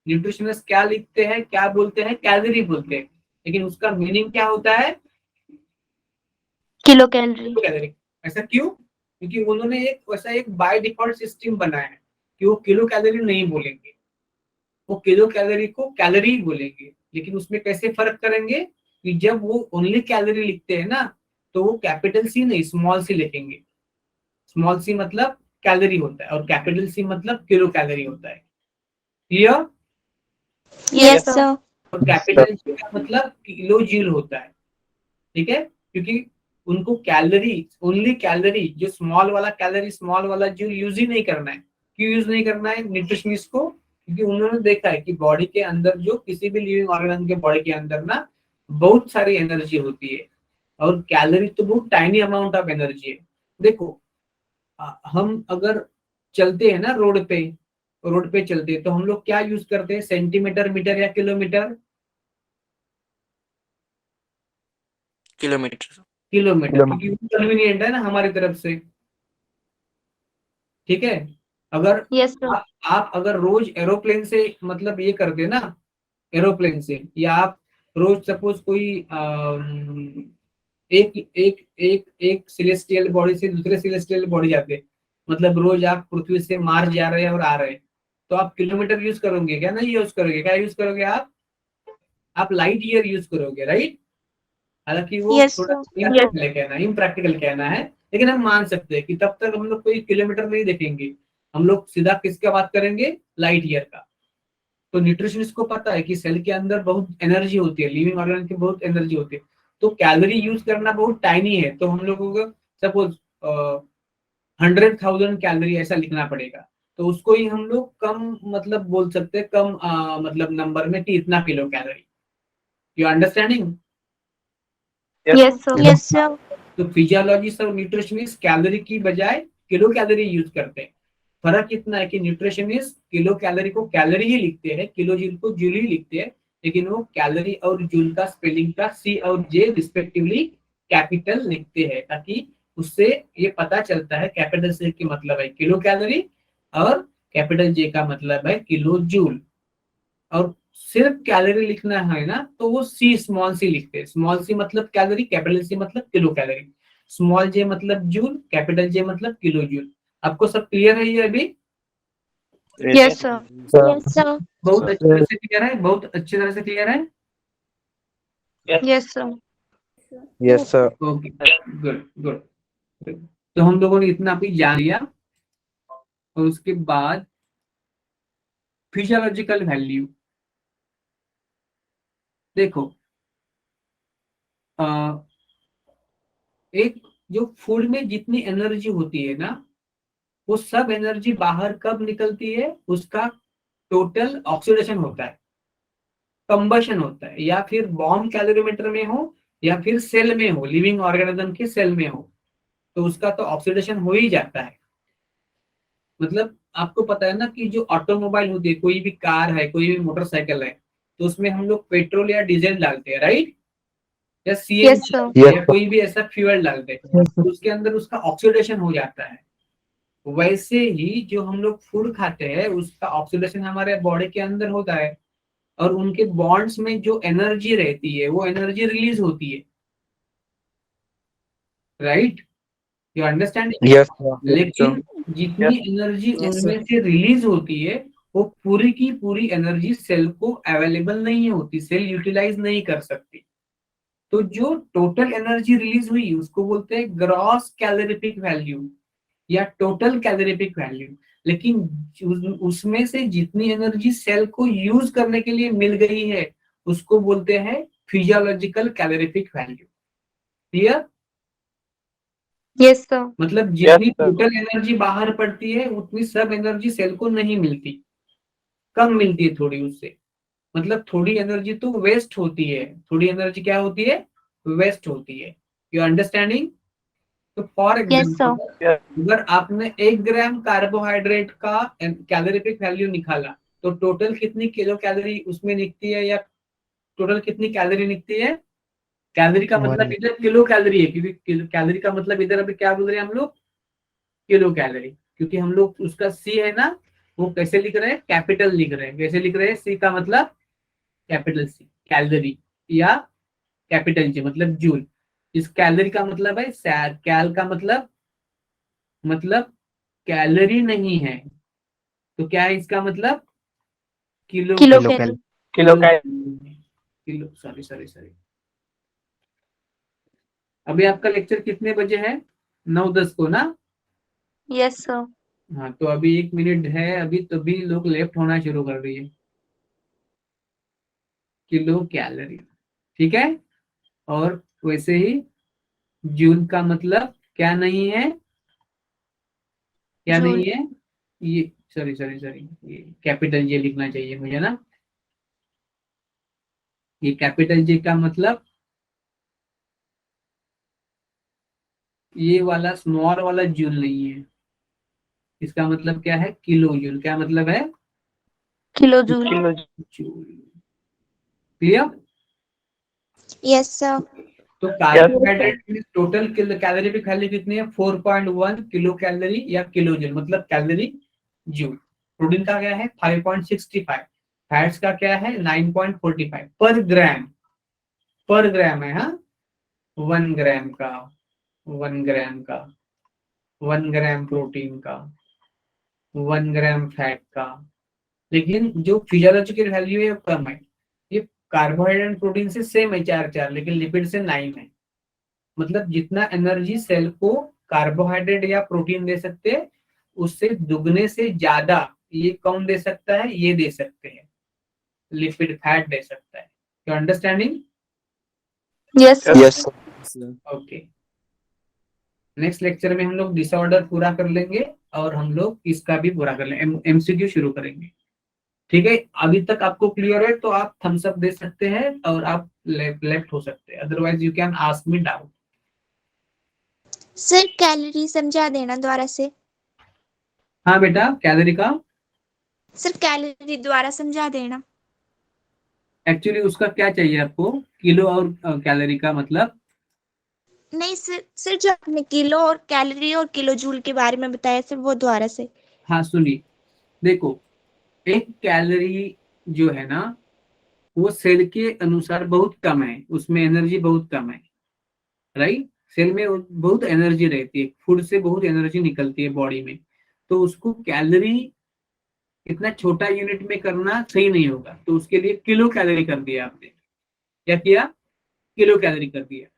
Speaker 1: न्यूट्रिशनिस्ट क्या लिखते हैं, क्या बोलते हैं, कैलोरी बोलते हैं, लेकिन उसका मीनिंग क्या होता है,
Speaker 2: Kilo calorie.
Speaker 1: कैलोरी। ऐसा क्यों? क्योंकि उन्होंने एक वैसा एक बाय डिफॉल्ट सिस्टम बनाया है कि वो किलो कैलोरी नहीं बोलेंगे, वो किलो कैलोरी को कैलोरी बोलेंगे। लेकिन उसमें कैसे फर्क करेंगे कि जब वो ओनली कैलोरी लिखते हैं ना, तो वो कैपिटल सी नहीं स्मॉल सी लिखेंगे। स्मॉल सी मतलब कैलोरी होता है और कैपिटल सी मतलब किलो कैलोरी होता है। क्लियर?
Speaker 2: Yes, sir.
Speaker 1: और कैपिटल सी का मतलब किलो जूल होता है। ठीक है, क्योंकि उनको कैलोरी ओनली कैलोरी, जो स्मॉल वाला कैलोरी स्मॉल वाला जूल यूज ही नहीं करना है। क्यों यूज नहीं करना है न्यूट्रिशनिस्ट को? क्योंकि उन्होंने देखा है कि बॉडी के अंदर जो किसी भी लिविंग ऑर्गेनिज्म के बॉडी के अंदर ना बहुत सारी एनर्जी होती है और कैलोरी तो बहुत टाइनी अमाउंट ऑफ एनर्जी है। देखो हम अगर चलते हैं ना रोड पे चलते हैं तो हम लोग क्या यूज करते हैं, सेंटीमीटर, मीटर या किलोमीटर?
Speaker 5: किलोमीटर।
Speaker 1: किलोमीटर, क्योंकि कन्वीनियंट है ना हमारी तरफ से। ठीक है, अगर
Speaker 2: Yes, sir.
Speaker 1: आप अगर रोज एरोप्लेन से मतलब ये करते ना, एरोप्लेन से, या आप रोज सपोज कोई एक एक एक एक सिलेस्टियल बॉडी से दूसरे सिलेस्टियल बॉडी जाते, मतलब रोज आप पृथ्वी से मार्स जा रहे हैं और आ रहे हैं, तो आप किलोमीटर यूज करोगे क्या? नहीं यूज करोगे। क्या यूज करोगे आप लाइट ईयर यूज करोगे, राइट? हालांकि वो
Speaker 2: Yes,
Speaker 1: थोड़ा
Speaker 2: sir.
Speaker 1: इम्प्रैक्टिकल कहना है, इम्प्रैक्टिकल कहना है, लेकिन हम मान सकते हैं कि तब तक हम लोग कोई किलोमीटर नहीं देखेंगे, हम लोग सीधा किसका बात करेंगे, लाइट ईयर का। तो न्यूट्रिशनिस्ट को पता है कि सेल के अंदर बहुत एनर्जी होती है, लिविंग ऑर्गेनिज्म की बहुत एनर्जी होती है, तो कैलोरी यूज करना बहुत टाइनी है, तो हम लोगों को सपोज 100,000 कैलोरी ऐसा लिखना पड़ेगा, तो उसको ही हम लोग कम मतलब बोल सकते हैं, कम मतलब नंबर में कि इतना kilo calorie. You understanding?
Speaker 2: Yes, sir. Yes, sir.
Speaker 1: तो फिजियोलॉजिस्ट और न्यूट्रिशनिस्ट कैलोरी की बजाय किलो कैलोरी यूज करते हैं। फर्क इतना है कि न्यूट्रिशनिस्ट किलो कैलोरी को कैलोरी ही लिखते हैं, किलो जूल को जूल ही लिखते हैं, लेकिन वो कैलोरी और जूल का स्पेलिंग का सी और जे रिस्पेक्टिवली कैपिटल लिखते हैं, ताकि उससे ये पता चलता है कैपिटल सी की मतलब है किलो कैलोरी और कैपिटल जे का मतलब है किलो जूल। और सिर्फ कैलोरी लिखना है ना तो वो सी स्मॉल सी लिखते हैं, स्मॉल सी मतलब कैलोरी, कैपिटल सी मतलब किलो कैलोरी। स्मॉल जे मतलब जूल, कैपिटल जे मतलब किलो जूल। आपको सब क्लियर है ये अभी?
Speaker 2: Yes, sir.
Speaker 4: sir.
Speaker 2: Yes, sir.
Speaker 1: बहुत अच्छी तरह से क्लियर है? बहुत अच्छी तरह से क्लियर है?
Speaker 2: Yes, sir.
Speaker 4: Yes, sir.
Speaker 1: Okay, good good. तो हम लोगों ने इतना भी जान लिया, और उसके बाद फिजियोलॉजिकल वैल्यू। देखो, एक जो फूड में जितनी एनर्जी होती है ना, वो सब एनर्जी बाहर कब निकलती है? उसका टोटल ऑक्सीडेशन होता है, कंबशन होता है, या फिर बॉम्ब कैलोरीमीटर में हो या फिर सेल में हो, लिविंग ऑर्गेनिज्म के सेल में हो, तो उसका तो ऑक्सीडेशन हो ही जाता है। मतलब आपको पता है ना कि जो ऑटोमोबाइल होती है, कोई भी कार है, कोई भी मोटरसाइकिल है, तो उसमें हम लोग पेट्रोल या डीजल डालते हैं, राइट? या
Speaker 2: Yes,
Speaker 1: सीएनजी
Speaker 2: sir.
Speaker 1: डालते हैं, या कोई भी ऐसा फ्यूल डालते हैं, तो उसके अंदर उसका ऑक्सीडेशन हो जाता है। वैसे ही जो हम लोग फूड खाते हैं, उसका ऑक्सीडेशन हमारे बॉडी के अंदर होता है, और उनके बॉन्ड्स में जो एनर्जी रहती है, वो एनर्जी रिलीज होती है, right? You understand?
Speaker 4: Yes, sir.
Speaker 1: लेकिन जितनी एनर्जी उनमें से रिलीज होती है, वो पूरी की पूरी एनर्जी सेल को अवेलेबल नहीं होती, सेल यूटिलाइज नहीं कर सकती। तो जो टोटल एनर्जी रिलीज हुई, उसको बोलते हैं ग्रॉस कैलोरीफिक वैल्यू या टोटल कैलोरीफिक वैल्यू। लेकिन उसमें से जितनी एनर्जी सेल को यूज करने के लिए मिल गई है, उसको बोलते हैं physiological calorific value. Clear?
Speaker 2: Yes, sir.
Speaker 1: मतलब जितनी टोटल एनर्जी बाहर पड़ती है, उतनी सब एनर्जी सेल को नहीं मिलती, कम मिलती है थोड़ी उससे। मतलब थोड़ी एनर्जी तो वेस्ट होती है, थोड़ी एनर्जी क्या होती है? वेस्ट होती है। You understanding? तो फॉर
Speaker 2: Yes, sir.
Speaker 1: एग्जाम्पल, अगर आपने 1 ग्राम कार्बोहाइड्रेट का कैलोरीफिक वैल्यू निकाला, तो टोटल कितनी किलो कैलोरी उसमें निकलती है, या टोटल कितनी कैलोरी निकलती है? कैलोरी का मतलब
Speaker 3: One.
Speaker 1: इधर किलो कैलोरी है, क्योंकि कैलोरी का मतलब इधर अभी क्या बोल रहे हैं हम लोग? Kilo calorie. क्योंकि हम लोग उसका सी है ना, वो कैसे लिख रहे हैं? कैपिटल लिख रहे हैं। कैसे लिख रहे हैं? सी का मतलब कैपिटल सी, कैलोरी, या कैपिटल जी मतलब जूल। इस कैलोरी का मतलब है सैड, कैल का मतलब कैलोरी नहीं है, तो क्या है इसका मतलब? Kilo
Speaker 2: Kilocalorie.
Speaker 1: Kilo, sorry sorry sorry. अभी आपका लेक्चर कितने बजे है? 9:10 को ना?
Speaker 2: Yes, sir.
Speaker 1: हाँ, तो अभी 1 मिनट है, अभी तभी लोग लेफ्ट होना शुरू कर रही है। किलो कैलोरी, ठीक है? और वैसे ही जूल का मतलब क्या नहीं है? क्या नहीं
Speaker 2: Joule.
Speaker 1: है? ये सॉरी सॉरी सॉरी, ये कैपिटल जे लिखना चाहिए मुझे ना। ये कैपिटल जे का मतलब, ये वाला स्मॉल वाला जूल नहीं है। इसका मतलब क्या है? Kilo joule. क्या मतलब है?
Speaker 2: Kilojoule.
Speaker 1: Joule. Clear?
Speaker 2: Yes, sir.
Speaker 1: तो कार्बोहाइड्रेट की टोटल कैलोरीफिक वैल्यू कितनी है? 4.1 किलो कैलोरी या किलो जूल, मतलब कैलोरी जूल। प्रोटीन का क्या है? 5.65। फैट्स का क्या है? 9.45 पर ग्राम। पर ग्राम है, हाँ। 1 ग्राम का, 1 ग्राम का, 1 ग्राम प्रोटीन का, 1 ग्राम फैट का। लेकिन जो फिजियोलॉजिकल वैल्यू है वो कम है। ये कार्बोहाइड्रेट प्रोटीन से सेम है 4, लेकिन लिपिड से 9 है। मतलब जितना एनर्जी सेल को कार्बोहाइड्रेट या प्रोटीन दे सकते हैं, उससे दुगने से ज्यादा ये कौन दे सकता है? ये दे सकते हैं, लिपिड फैट दे सकता है। You understanding?
Speaker 2: Yes, sir.
Speaker 4: Yes, sir.
Speaker 1: Okay. Next lecture में हम लोग डिसऑर्डर पूरा कर लेंगे, और हम लोग इसका भी पूरा कर लेंगे, एमसीक्यू शुरू करेंगे। ठीक है? अभी तक आपको क्लियर है तो आप थम्स अप दे सकते हैं, और आप लेफ्ट हो सकते हैं, otherwise you can ask me doubt.
Speaker 2: Sir calorie समझा देना दोबारा से।
Speaker 1: हाँ बेटा, कैलोरी का
Speaker 2: सर कैलोरी दोबारा समझा देना।
Speaker 1: एक्चुअली उसका क्या चाहिए आपको? किलो और कैलोरी का मतलब?
Speaker 2: नहीं सर, सर जो आपने किलो और कैलोरी और किलो जूल के बारे में बताया सर, वो दोबारा से।
Speaker 1: हाँ सुनिए, देखो, एक कैलोरी जो है ना, वो सेल के अनुसार बहुत कम है, उसमें एनर्जी बहुत कम है, राइट? सेल में बहुत एनर्जी रहती है, फूड से बहुत एनर्जी निकलती है बॉडी में, तो उसको कैलोरी इतना छोटा यूनिट में करना सही नहीं होगा, तो उसके लिए किलो कैलोरी कर दिया आपने। क्या किया? किलो कैलोरी कर दिया।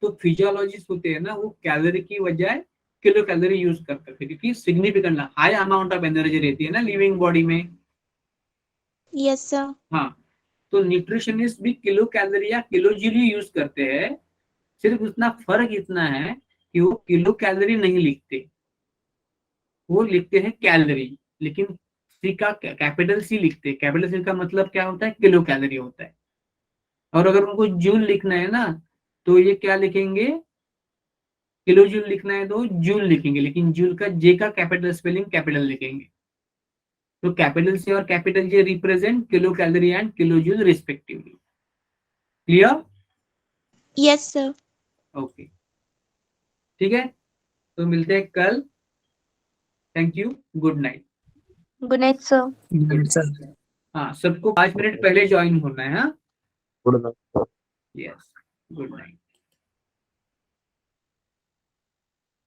Speaker 1: तो फिजियोलॉजिस्ट होते हैं ना, वो कैलोरी की बजाय किलो कैलोरी यूज करते थे, क्योंकि significant high amount of energy रहती है ना लिविंग बॉडी में।
Speaker 2: Yes sir.
Speaker 1: हाँ, तो न्यूट्रिशनिस्ट भी किलो कैलोरी या किलो जूल यूज करते हैं, सिर्फ उतना फर्क इतना है कि वो किलो कैलोरी नहीं लिखते, वो लिखते हैं कैलोरी, लेकिन सी का कैपिटल सी लिखते हैं। कैपिटल सी का मतलब क्या होता है? किलो कैलोरी होता है। और अगर उनको जूल लिखना है ना, तो ये क्या लिखेंगे? किलो जूल लिखना है तो जूल लिखेंगे, लेकिन जूल का जे का कैपिटल स्पेलिंग कैपिटल लिखेंगे। तो कैपिटल सी और capital J represent kilo calorie and kilo joule respectively. Clear?
Speaker 2: Yes sir.
Speaker 1: Okay, ठीक है, तो मिलते हैं कल। Thank you, good night.
Speaker 2: Good night sir.
Speaker 4: Sir
Speaker 1: हाँ, सबको 5 मिनट पहले ज्वाइन होना है। हाँ,
Speaker 4: good night.
Speaker 1: Yes, good night.